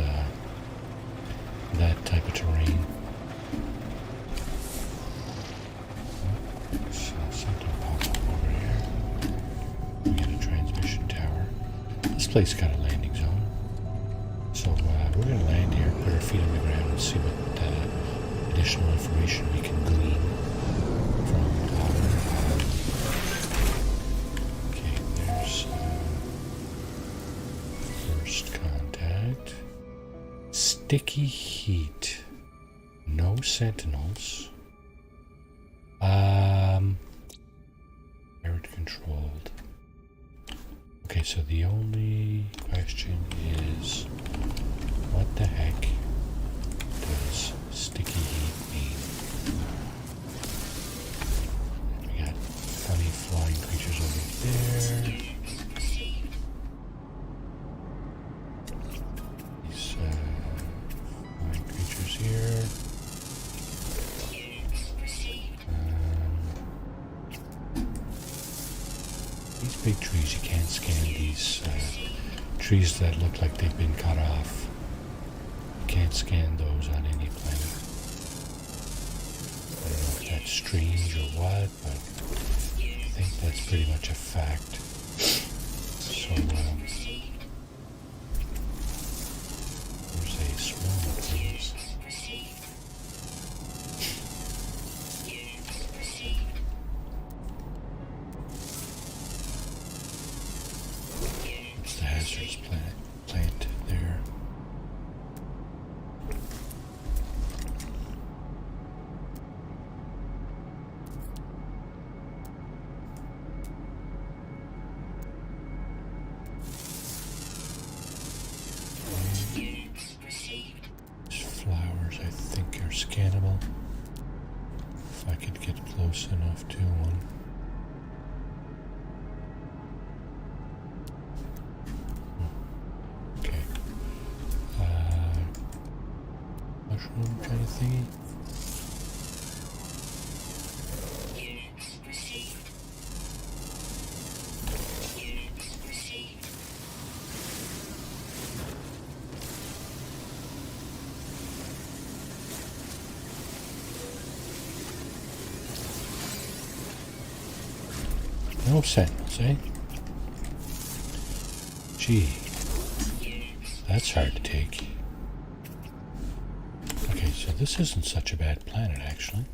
that type of terrain. So something popped up over here. We got a transmission tower. This place got a landing zone. So we're going to land here, put our feet on the ground, and see what additional information we can glean from our... Okay, there's first contact. Sticky heat. No sentinels. Air controlled. Okay, so the only question is, what the heck does sticky heat mean? We got funny flying creatures over there. These flying creatures here. These big trees, you can't scan these trees that look like they've been cut off. You can't scan those on any planet. I don't know if that's strange or what, but I think that's pretty much a fact. So, there's a swarm of things. It's the hazardous plant there. These flowers, I think, are scannable. If I could get close enough to one. Okay. Mushroom kind of thingy. No sentinels, eh? Gee, that's hard to take. Okay, so this isn't such a bad planet, actually.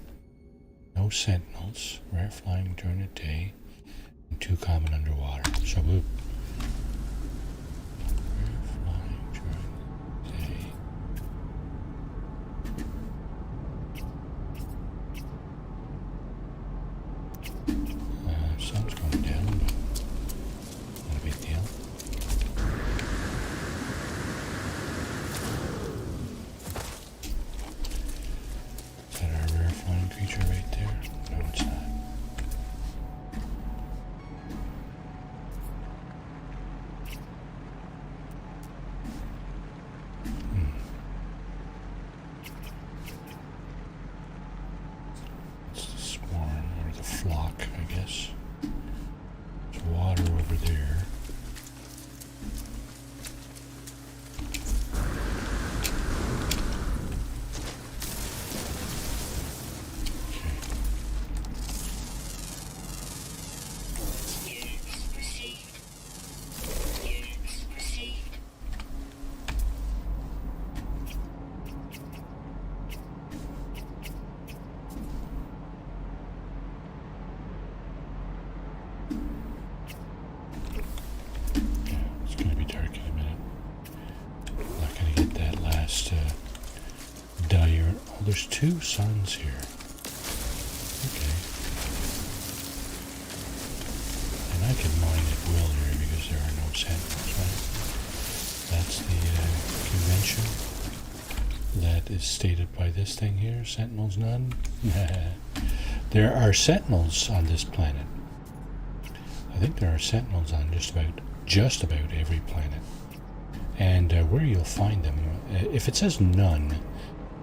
No sentinels, rare flying during the day, and 2 common underwater. So we... Rare flying during the day. Sun's going down, but not a big deal. Is that our rare flying creature right there? No, it's not. It's the swarm or the flock, I guess. Well, there's 2 suns here. Okay. And I can mine at will here because there are no sentinels, right? That's the convention that is stated by this thing here. Sentinels none. There are sentinels on this planet. I think there are sentinels on just about every planet. And where you'll find them, if it says none,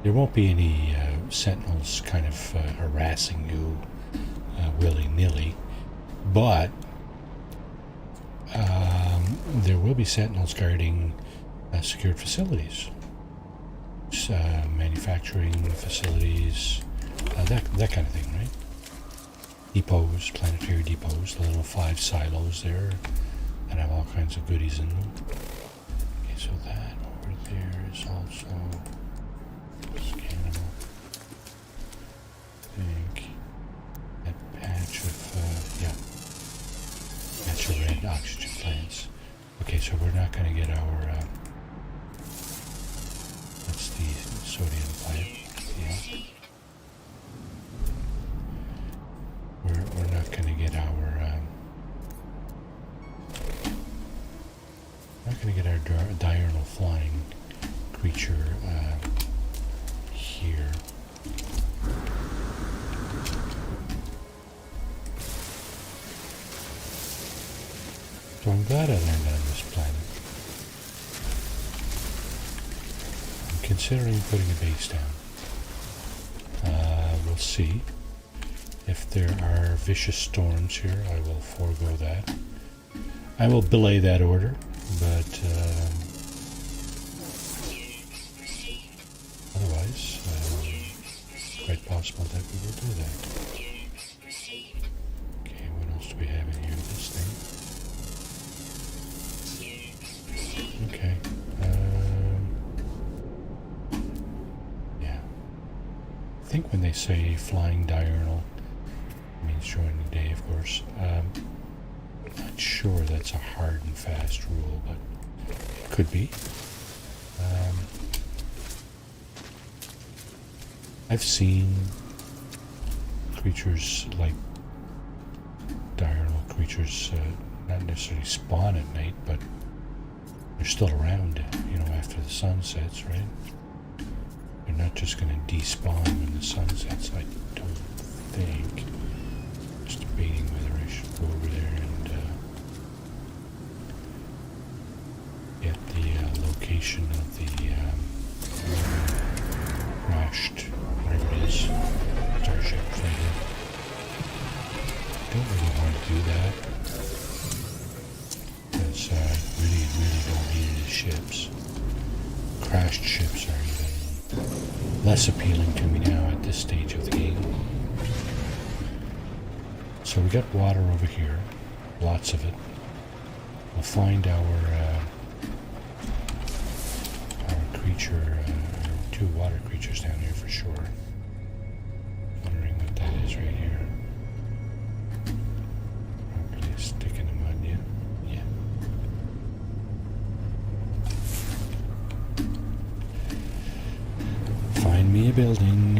there won't be any sentinels kind of harassing you willy-nilly. But there will be sentinels guarding secured facilities, manufacturing facilities, that kind of thing, right? Depots, planetary depots, the little 5 silos there that have all kinds of goodies in them. Okay, so that over there is also scannable. I think that patch of, patch of red oxygen plants. Okay, so we're not going to get our, that's the sodium plant, yeah. We're not going to get our diurnal flying creature here. So I'm glad I landed on this planet. I'm considering putting a base down. We'll see. If there are vicious storms here, I will forego that. I will belay that order, but otherwise, it's quite possible that we will do that. Okay, what else do we have in here? This thing. Okay. Yeah. I think when they say flying diurnal, means during the day, of course. I'm not sure that's a hard and fast rule, but it could be. I've seen creatures like diurnal creatures not necessarily spawn at night, but they're still around, after the sun sets, right? They're not just going to despawn when the sun sets, I don't think. Just debating whether I should go over there and get the location of the crashed, whatever it is, starship fighter. Don't really want to do that because I really don't need any ships. Crashed ships are even less appealing to me now at this stage of the game. So we got water over here, lots of it. We'll find our creature, 2 water creatures down here for sure. Wondering what that is right here. Probably a stick in the mud, yeah. Find me a building.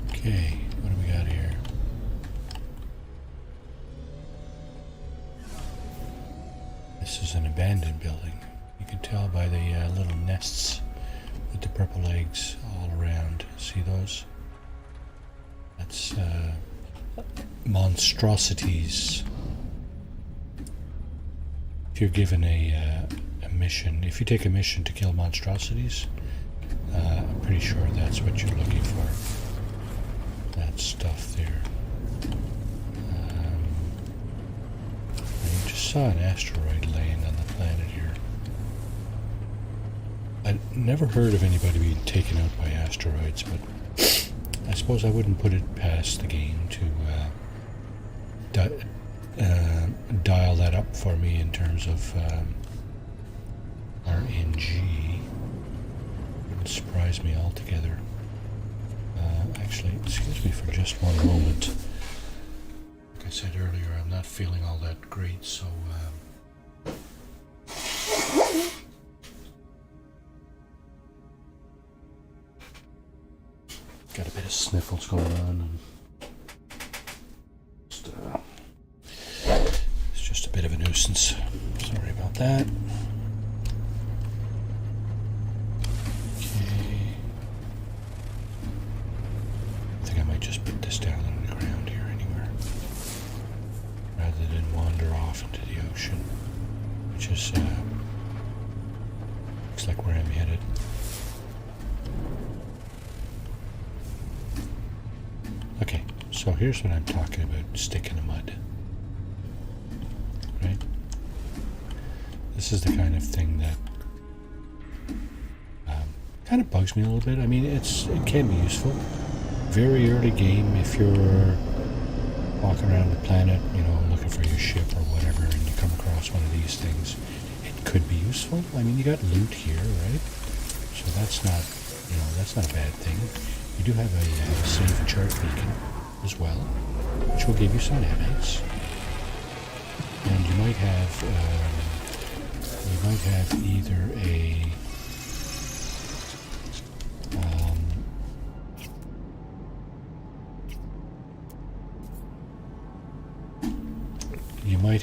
Okay, what do we got here? This is an abandoned building. You can tell by the little nests with the purple eggs all around. See those? That's monstrosities. If you're given a mission, if you take a mission to kill monstrosities, I'm pretty sure that's what you're looking for. That stuff there. I just saw an asteroid laying on the planet here. I never heard of anybody being taken out by asteroids, but I suppose I wouldn't put it past the game to dial that up for me in terms of RNG. Wouldn't surprise me altogether. Actually, excuse me for just one moment. I said earlier, I'm not feeling all that great, so got a bit of sniffles going on, and it's just a bit of a nuisance. Sorry about that. Okay. I think I might just put this down on the ground here anywhere, rather than wander off into the ocean, which is looks like where I'm headed. Okay, so here's what I'm talking about, stick in the mud. Right? This is the kind of thing that kind of bugs me a little bit. I mean, it can be useful. Very early game, if you're walking around the planet, you know, looking for your ship or whatever, and you come across one of these things, it could be useful. I mean, you got loot here, right? So that's not, you know, that's not a bad thing. You do have a save and chart beacon as well, which will give you some nanites. And you might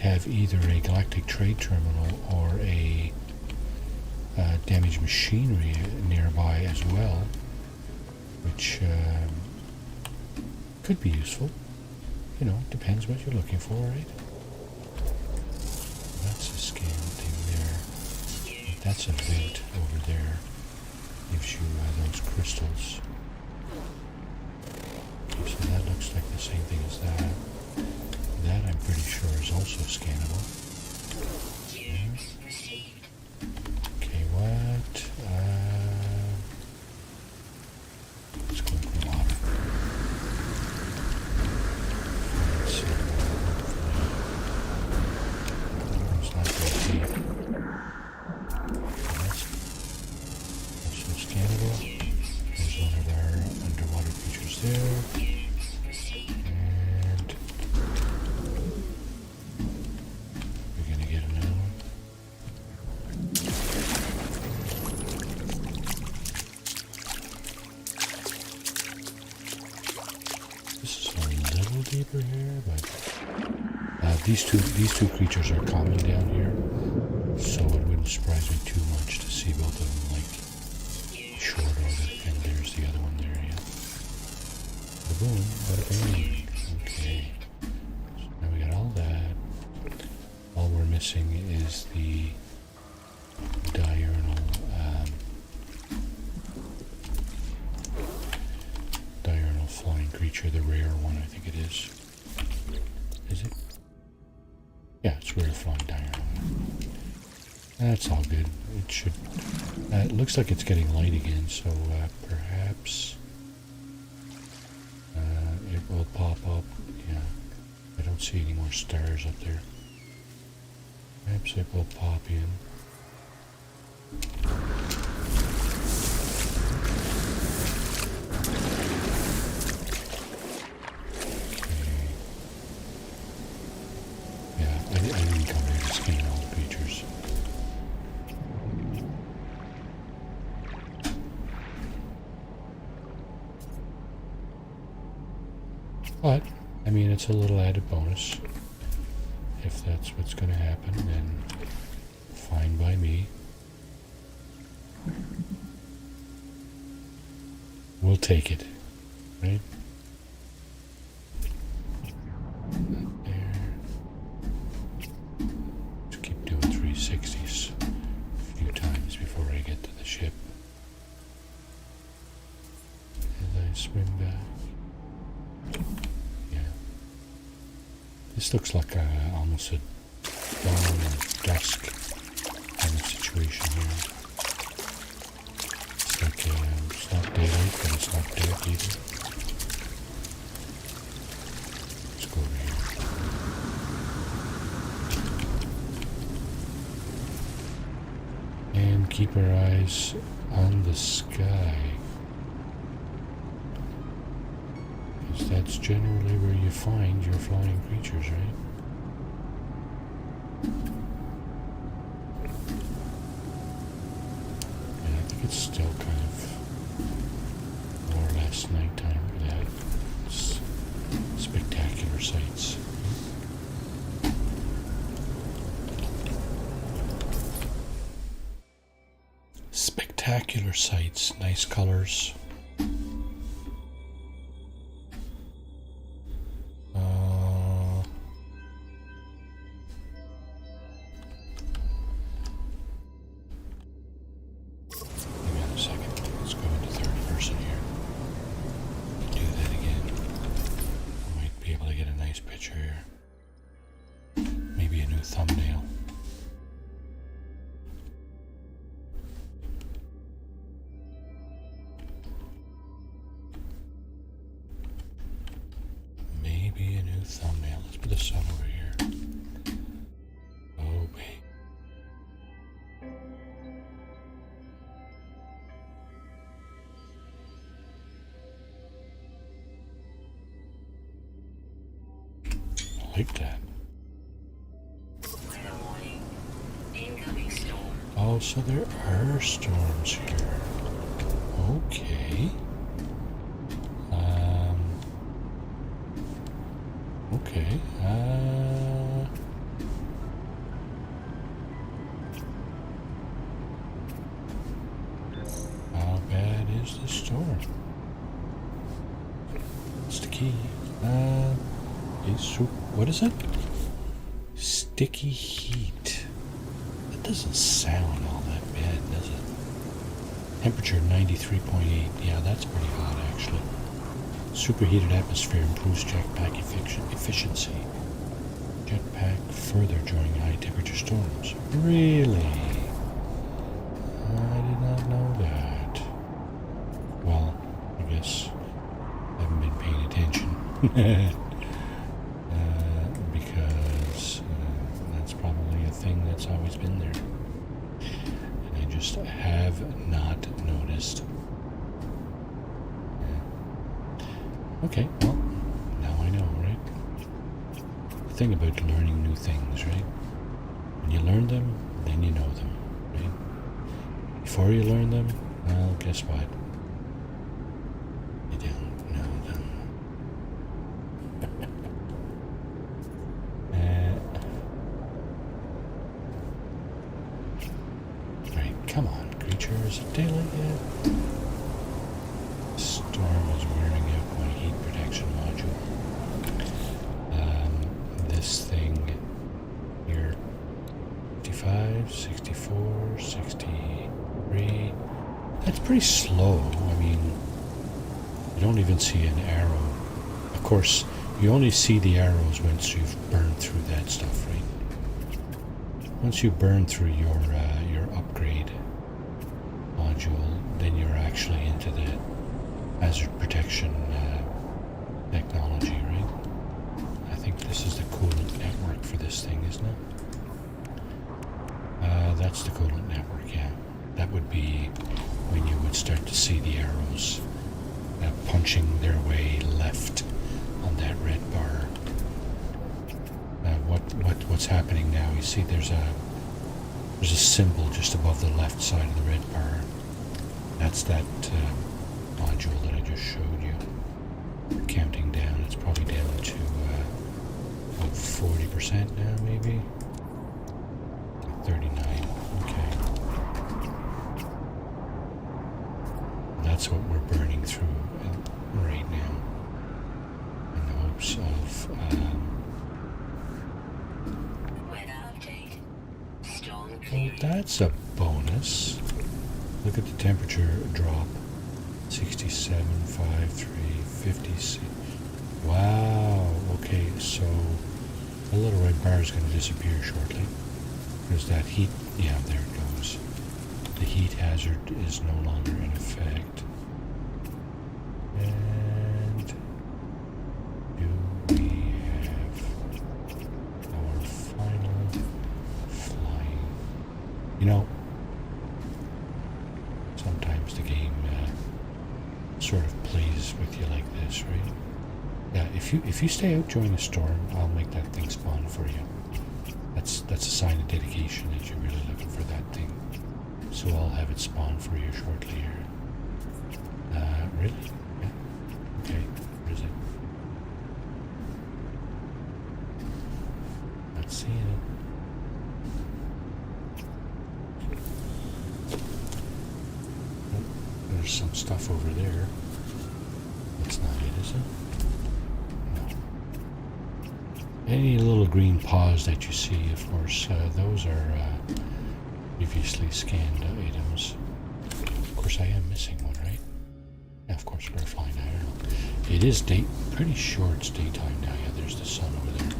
have either a galactic trade terminal or a damaged machinery nearby as well, which could be useful. You know, depends what you're looking for, right? That's a scan thing there. That's a vent over there. Gives you those crystals. Okay, so that looks like the same thing as that. That I'm pretty sure is also scannable. Yeah. Okay, what? Let's go for water. Let's see. It's not very deep. That's also scannable. There's one of our underwater creatures there. Deeper here, but these two creatures are common down here, so it wouldn't surprise me too much to see both of them like short order. And there's the other one there, yeah. Boom, bada bing. Okay, so now we got all that. All we're missing is the diurnal flying creature, the rare one, I think it is. Is it? Yeah, it's rare flying diurnal. That's all good. It should. It looks like it's getting light again, so perhaps it will pop up. Yeah, I don't see any more stars up there. Perhaps it will pop in. But, I mean, it's a little added bonus. If that's what's going to happen, then fine by me. We'll take it, right? There. Just keep doing 360s a few times before I get to the ship. As I swim back. This looks like almost a dawn and dusk kind of situation here. It's like it's not daylight, but it's not dark either. Let's go over here. And keep our eyes on the sky. That's generally where you find your flying creatures, right? And I think it's still kind of more or less nighttime. Look at that. It's spectacular sights. Spectacular sights, nice colors. Thumbnail. Let's put the sun over here. Oh, babe. I like that. Incoming storm. Oh, so there are storms here. Okay. Okay. How bad is the storm? What's the key? What is it? Sticky heat. That doesn't sound all that bad, does it? Temperature 93.8. Yeah, that's pretty hot, actually. Superheated atmosphere improves jetpack efficiency. Jetpack further during high temperature storms. Really? I did not know that. Well, I guess I haven't been paying attention. Because that's probably a thing that's always been there. And I just have not noticed. Okay, well, now I know, right? The thing about learning new things, right? When you learn them, then you know them, right? Before you learn them, well, guess what? You don't know them. Right, come on, creature. Is it daylight yet? Storm is wearing out my heat protection module. This thing here, 55, 64, 63. That's pretty slow. I mean, you don't even see an arrow. Of course, you only see the arrows once you've burned through that stuff, right? Once you burn through your upgrade module, then you're actually into the hazard protection technology, right? I think this is the coolant network for this thing, isn't it? That's the coolant network, yeah. That would be when you would start to see the arrows punching their way left on that red bar. What's happening now? You see, there's a symbol just above the left side of the red bar. That's that module that I just showed you. Counting down, it's probably down to about 40% now, maybe 39. Okay, that's what we're burning through right now, in the hopes of Weather update. Storm well, clearing. that's a bonus. Look at the temperature drop. 67, 53, 56. Wow. Okay, so the little red bar is going to disappear shortly. Because that heat, yeah, there it goes. The heat hazard is no longer in effect. And do we have our final flying? You know, sometimes the game sort of plays with you like this, right? Yeah, if you stay out during the storm, I'll make that thing spawn for you. That's a sign of dedication that you're really looking for that thing. So I'll have it spawn for you shortly here. Really? Yeah. Okay. Where is it? Not seeing it. Oh, there's some stuff over there. That's not it, is it? No. Any little green paws that you see, of course, those are previously scanned items. Of course, I am missing one, right? Yeah, of course, we're flying. I don't know. It is pretty sure it's daytime now. Yeah, there's the sun over there.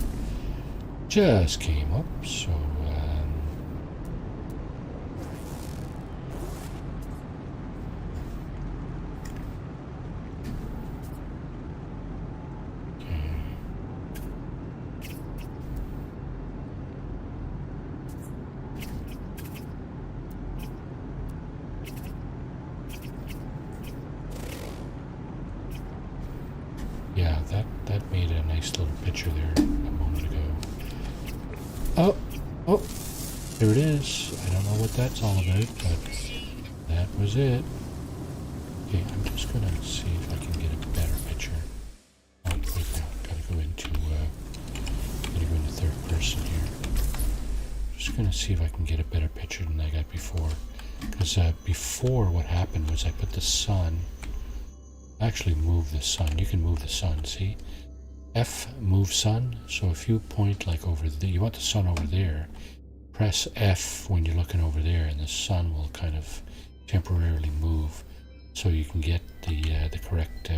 Just came up, so yeah, that made a nice little picture there a moment ago. Oh, there it is. I don't know what that's all about, but that was it. Okay, I'm just gonna see if I can get a better picture. Oh, wait now, gotta go into third person here. Just gonna see if I can get a better picture than I got before. Because before, what happened was I put the sun. Actually, move the sun. You can move the sun. See, F move sun. So if you point like over there, you want the sun over there. Press F when you're looking over there, and the sun will kind of temporarily move, so you can get the correct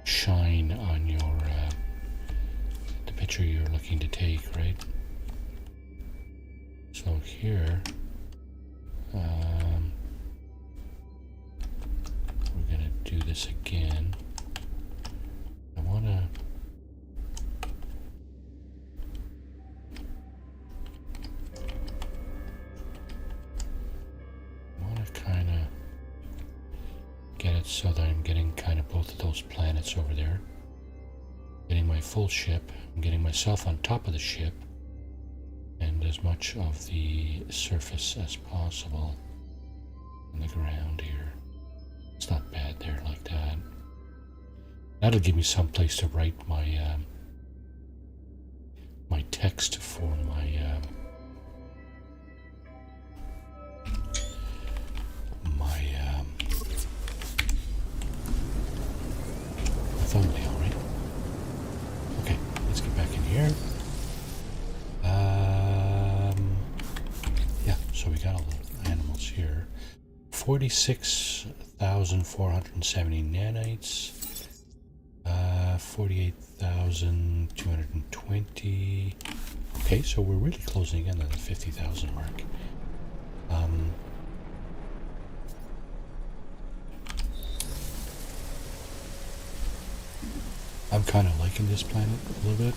shine on your the picture you're looking to take, right? So here, we're gonna do this again. I wanna. Kind of get it so that I'm getting kind of both of those planets over there. Getting my full ship. I'm getting myself on top of the ship. And as much of the surface as possible on the ground here. It's not bad there like that. That'll give me some place to write my my text for my thumbnail, right? Okay, let's get back in here. Yeah, so we got all the animals here. 46,470 nanites. 48,220. Okay, so we're really closing in on the 50,000 mark. I'm kind of liking this planet a little bit.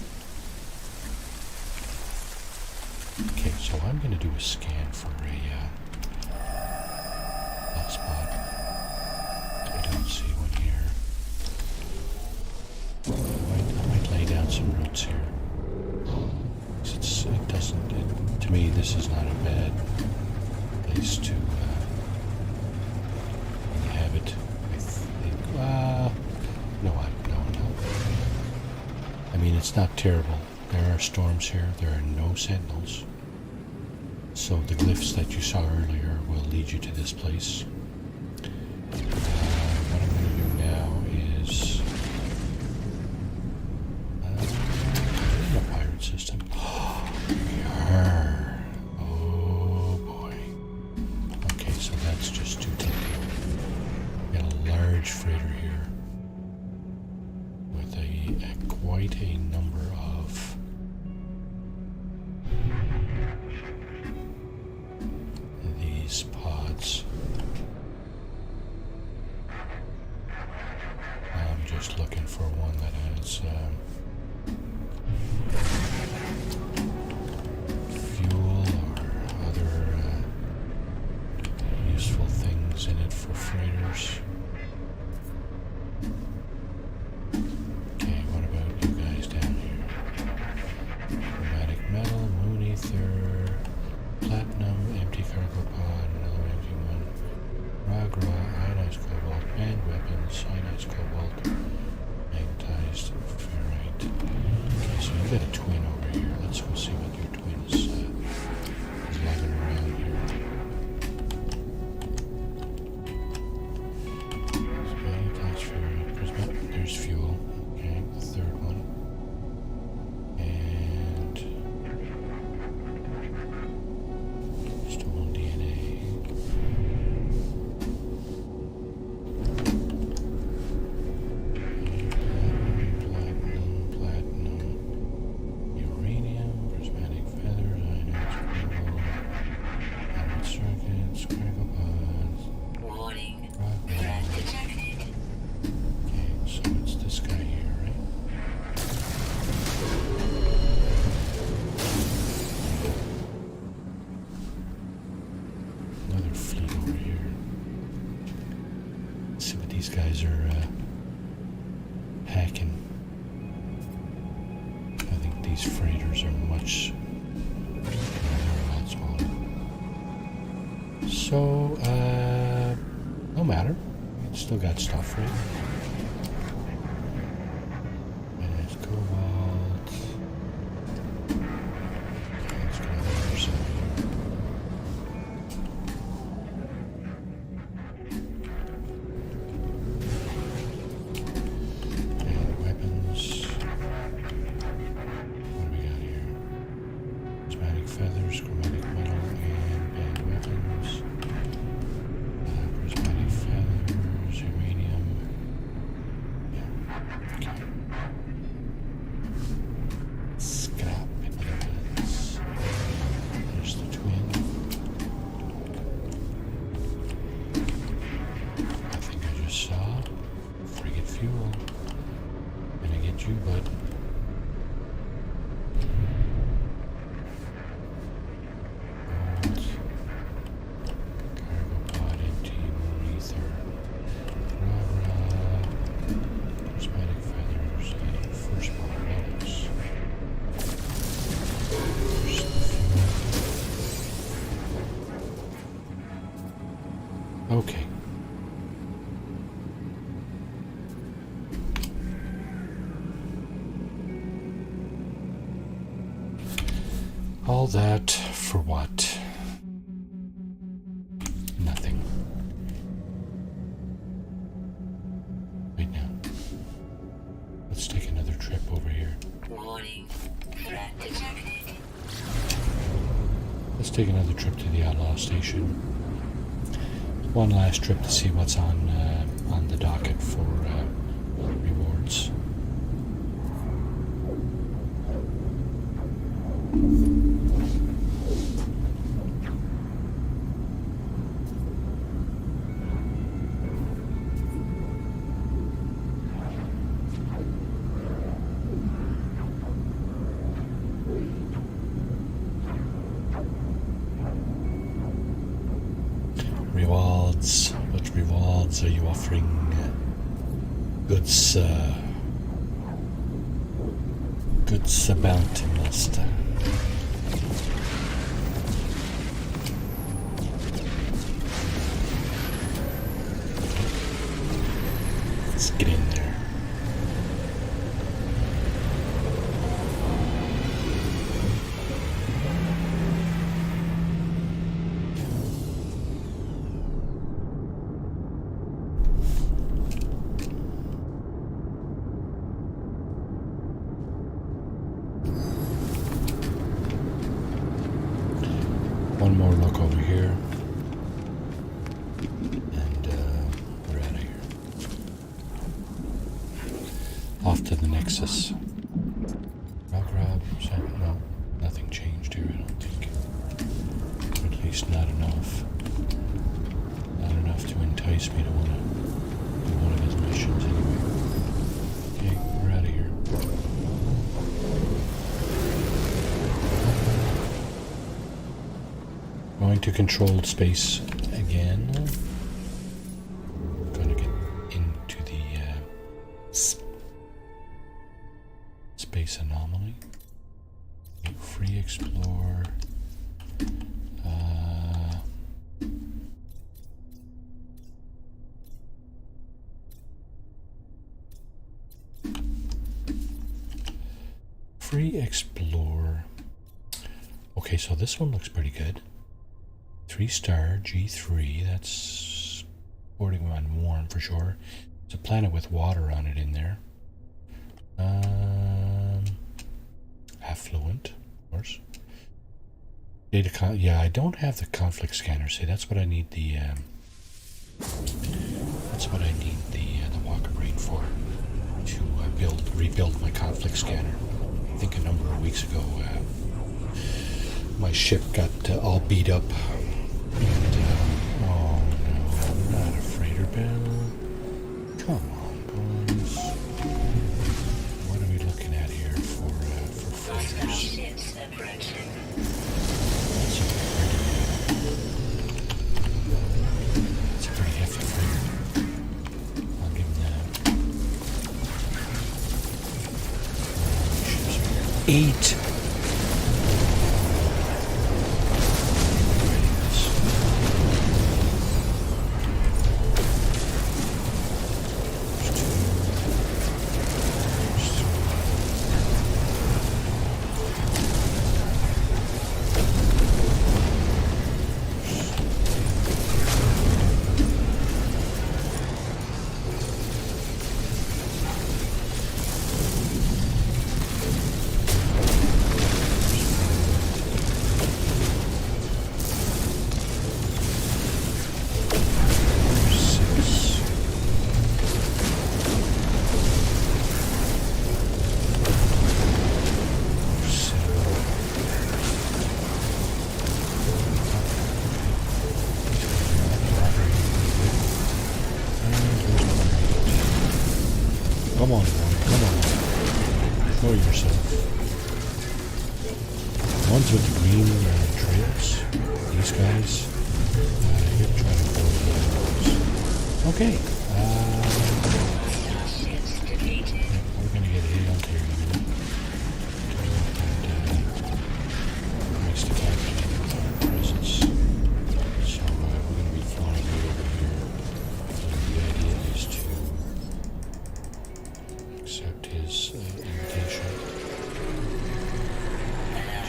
Okay, so I'm going to do a scan for a hotspot. I don't see one here. I might lay down some roots here. It doesn't. To me, this is not a bad place to inhabit. I think. No. I mean, it's not terrible. There are storms here. There are no sentinels. So the glyphs that you saw earlier will lead you to this place. What I'm going to do now is in a pirate system. Oh boy. Okay, so that's just too tempting. Got a large freighter here with quite a number of these pods. I'm just looking for one that has fuel or other useful things in it for freighters. Okay, fleet over here. Let's see what these guys are hacking. I think these freighters are much a lot smaller. So, no matter. It's still got stuff, right? There's cobalt. Let's go on the other side here. And weapons. What do we got here? Prismatic feathers, chromatic metal, and band weapons. Prismatic feathers, uranium. Yeah. Okay. Scrap weapons. There's the twin. I think I just saw frigate fuel. Gonna get you, bud. Cargo pod, empty, more ether. Rah-rah. Prismatic feathers, first part relics. There's the fuel. Okay. All that for what? Nothing. Wait now. Let's take another trip over here. Warning. Threat detected. Let's take another trip to the Outlaw Station. One last trip to see what's on the docket for rewards. Rewards. What rewards are you offering? Goods, goods bounty master. Let's get in there. One more look over here, and we're out of here. Off to the Nexus. Rock, no, nothing changed here, I don't think. Or at least not enough. Not enough to entice me to want to do one of his missions anyway. Okay, we're out of here. Going to controlled space again. Going to get into the space anomaly. Free explore. Free explore. Okay, so this one looks pretty good. 3-star G3, that's 41 warm for sure. It's a planet with water on it in there. Affluent, of course. Data yeah, I don't have the conflict scanner. See, that's what I need the Walker Brain for, to rebuild my conflict scanner. I think a number of weeks ago, my ship got all beat up. And, oh no, not a freighter bell. Come on, boys. What are we looking at here for freighters? That's a pretty 8. Come on, boy, come on. Show yourself. The ones with the green trails, these guys, you gotta try to avoid those. Okay. We're gonna get hailed here in a minute. And makes the captain with our presence. So we're gonna be flying right over here. And the idea is to accept his invitation.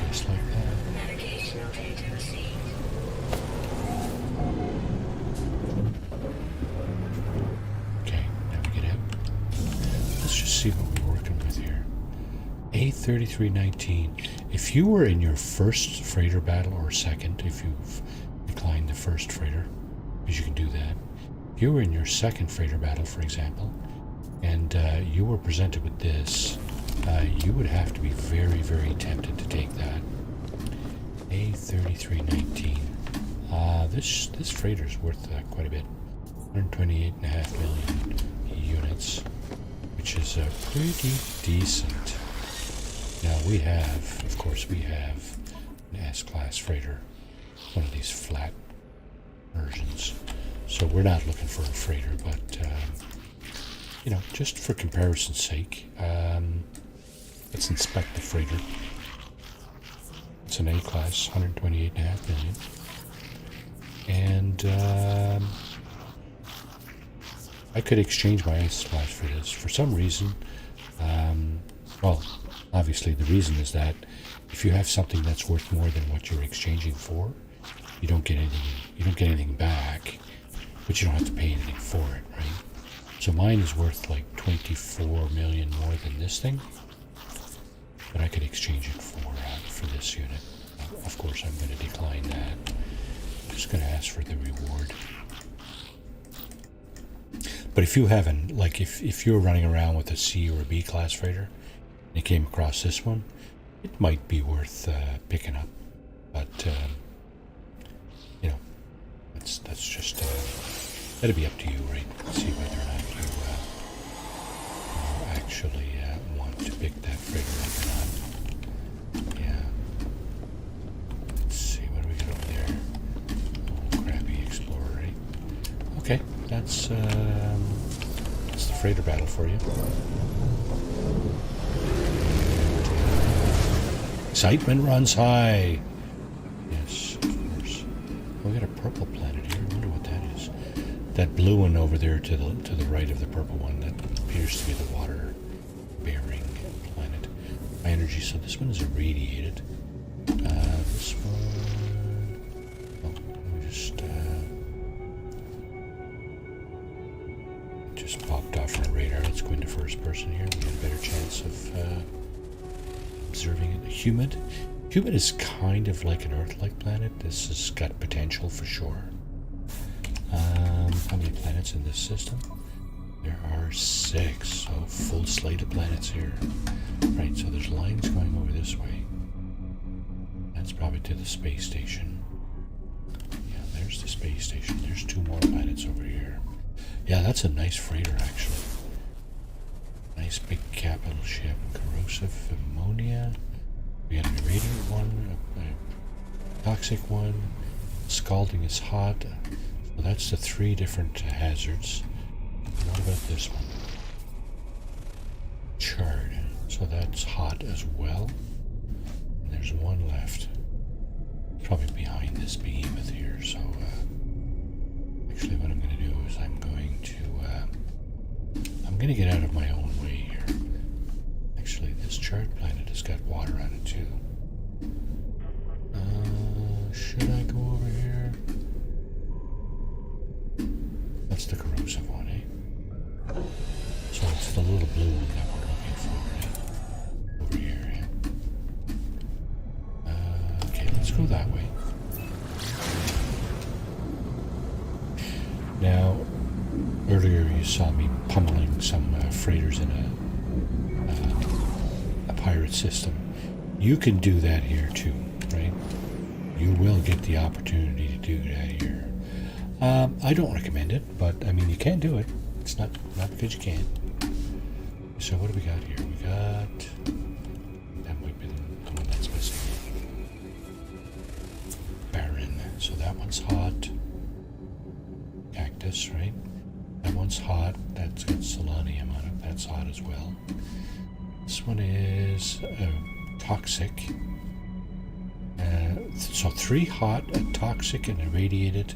Just like that. Navigational data received. Okay, now we get out. Let's just see what we're working with here. A3319. If you were in your first freighter battle, or second, if you've declined the first freighter, because you can do that. If you were in your second freighter battle, for example, and you were presented with this, you would have to be very, very tempted to take that. A3319. This freighter is worth quite a bit. 128.5 million units, which is pretty decent. Now we have, of course, we have an S-class freighter, one of these flat versions. So we're not looking for a freighter, but you know, just for comparison's sake, let's inspect the freighter. It's an A-class, 128.5 million. And I could exchange my S-class for this. For some reason, well, obviously the reason is that if you have something that's worth more than what you're exchanging for, you don't get anything back, but you don't have to pay anything for it, right? So mine is worth like 24 million more than this thing, but I could exchange it for this unit. Of course, I'm going to decline that. I'm just going to ask for the reward. But if you haven't, like if you're running around with a C or a B class freighter, and you came across this one, it might be worth picking up. But you know, that's just that'll be up to you, right? See whether or not you actually want to pick that freighter up or not. Yeah. Let's see, what do we got over there? Oh, crappy Explorer, right? Okay, that's the freighter battle for you. Excitement runs high. Yes, of course. We got a purple planet here. I wonder what that is. That blue one over there to the right of the purple one, that appears to be the water-bearing planet. High energy. So this one is irradiated. This one. Oh, let me just popped off our radar. Let's go into first person here. We get a better chance of observing it. Humid. Humid is kind of like an Earth-like planet. This has got potential for sure. How many planets in this system? There are 6, so full slate of planets here. Right, so there's lines going over this way. That's probably to the space station. Yeah, there's the space station. There's 2 more planets over here. Yeah, that's a nice freighter, actually. Nice big capital ship. Corrosive ammonia. We got an irradiant one, a toxic one. Scalding is hot. So that's the 3 different hazards. What about this one? Charred. So that's hot as well. there's one left. Probably behind this behemoth here, so actually what I'm going to do is I'm going to get out of my own way here. Actually, this charred planet has got water on it too. Should I go over here? That's the corrosive one, eh? So it's the little blue one that we're looking for, eh? Over here, yeah. Okay, let's go that way. Now, earlier you saw me pummeling some freighters in a pirate system. You can do that here too, right? You will get the opportunity to do that here. I don't recommend it, but I mean you can do it. It's not because you can't. So what do we got here? We got that might be the one that's missing. Barren. So that one's hot. Cactus, right? That one's hot. That's got selenium on it. That's hot as well. This one is toxic. So 3 hot, a toxic, and irradiated.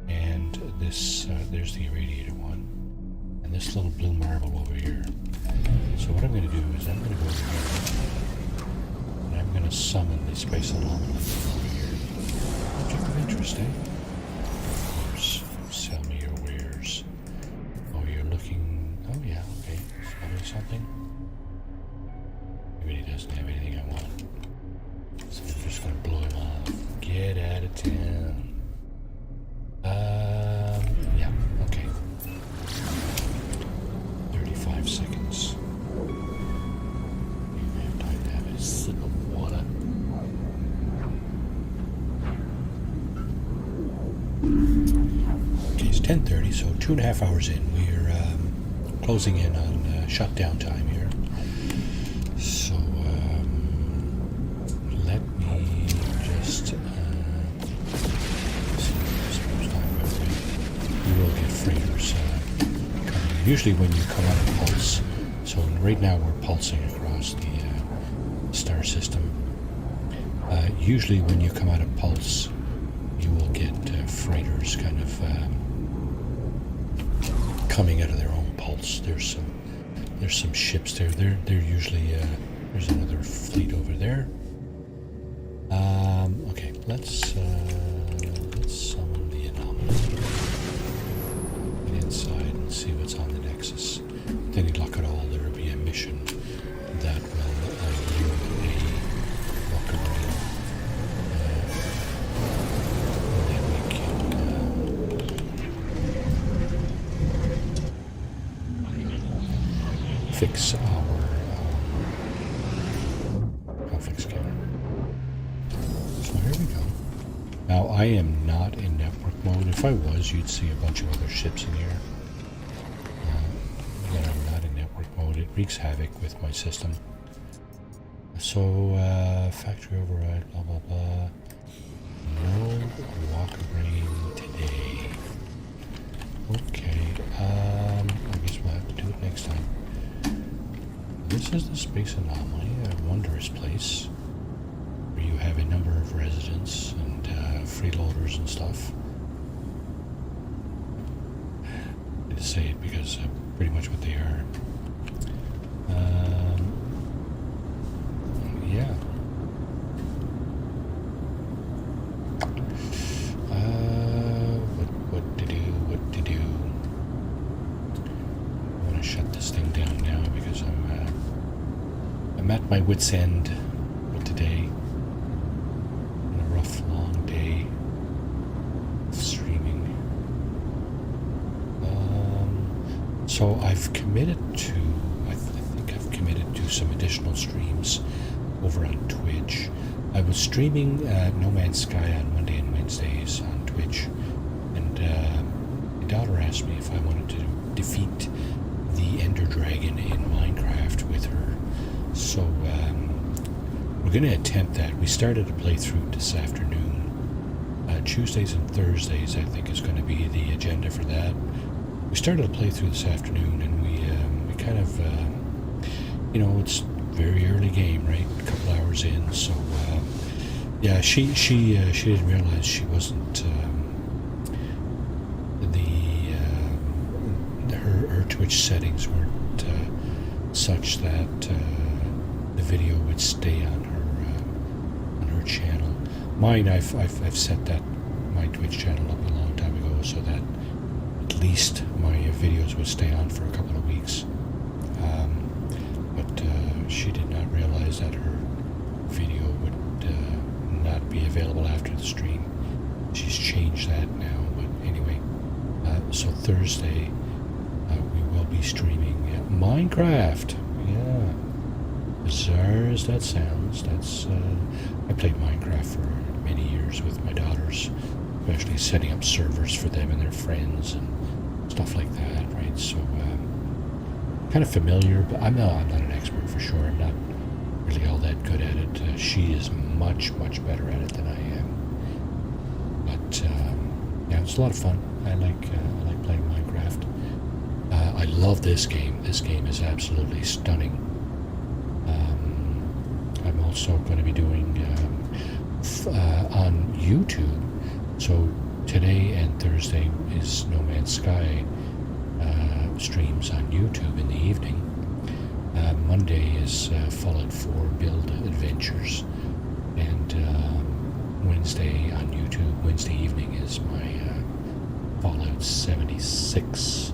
And this, there's the irradiated one. And this little blue marble over here. So what I'm going to do is I'm going to go over here. And I'm going to summon the space anomaly over here. Object of interest, eh? Of course. Sell me your wares. Oh, you're looking... Oh, yeah, okay. Sell me something. Maybe he doesn't have anything I want. So I'm just going to blow him off. Get out of town. Yeah, okay. 35 seconds. You have time to have a sip of water. Okay, it's 10:30, so 2.5 hours in. We're closing in on shutdown time here. So let me just you will get freighters coming. Usually when you come out of pulse, so right now we're pulsing across the star system. Usually when you come out of pulse, you will get freighters kind of coming out of their own pulse. There's some ships there. They're usually there's another fleet over there. Okay, let's summon the anomaly. Get inside and see what's on the Nexus. If any luck at all, there will be a mission that will yield a walk-around. And then we can fix our fix camera. So here we go. Now I am not in network mode. If I was, you'd see a bunch of other ships in here. But I'm not in network mode. It wreaks havoc with my system. So factory override, blah blah blah. No walk brain today. Okay. I guess we'll have to do it next time. This is the space anomaly, a wondrous place where you have a number of residents and freeloaders and stuff. I had to say it because pretty much what they are. Yeah. What to do? I want to shut this thing down now because I'm at my wit's end for today. Been a rough, long day of streaming. So I've committed to, I think I've committed to some additional streams over on Twitch. I was streaming No Man's Sky on Monday and Wednesdays on Twitch, and my daughter asked me if I wanted to defeat the Ender Dragon in Minecraft with her. So we're going to attempt that. We started a playthrough this afternoon. Tuesdays and Thursdays, I think, is going to be the agenda for that. We started a playthrough this afternoon, and we kind of, you know, it's very early game, right? A couple hours in, so yeah, she didn't realize she wasn't her Twitch settings weren't such that the video would stay on her channel. Mine, I've set that my Twitch channel up a long time ago so that at least my videos would stay on for a couple of weeks. But she did not realize that her video would not be available after the stream. She's changed that now, but anyway. So Thursday we will be streaming Minecraft. Yeah, bizarre as that sounds. That's I played Minecraft for many years with my daughters, especially setting up servers for them and their friends and stuff like that, right? So kind of familiar, but I'm not an expert for sure. I'm not really all that good at it. She is much better at it than I am. But yeah, it's a lot of fun. I like playing Minecraft. I love this game. This game is absolutely stunning. I'm also going to be doing on YouTube. So today and Thursday is No Man's Sky streams on YouTube in the evening. Monday is Fallout 4 build adventures, and Wednesday on YouTube. Wednesday evening is my Fallout 76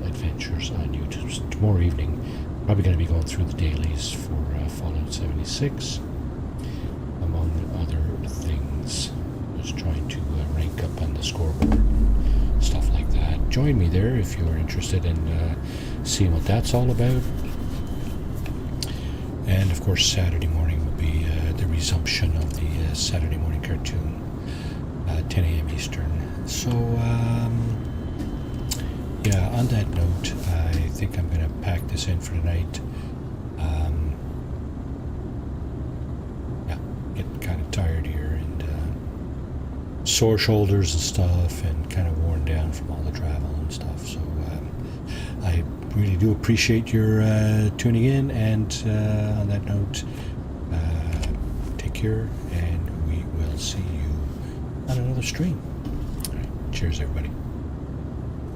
adventures on YouTube. So tomorrow evening, probably going to be going through the dailies for Fallout 76, among other things. Just trying to rank up on the scoreboard, stuff like that. Join me there if you're interested in seeing what that's all about. And of course, Saturday morning will be the resumption of the Saturday morning cartoon, 10 a.m. Eastern. So, yeah, on that note, I think I'm going to pack this in for tonight. Yeah, getting kind of tired here and sore shoulders and stuff, and kind of worn down from all the travel and stuff. So, I really do appreciate your tuning in, and on that note, take care, and we will see you on another stream. All right, cheers everybody.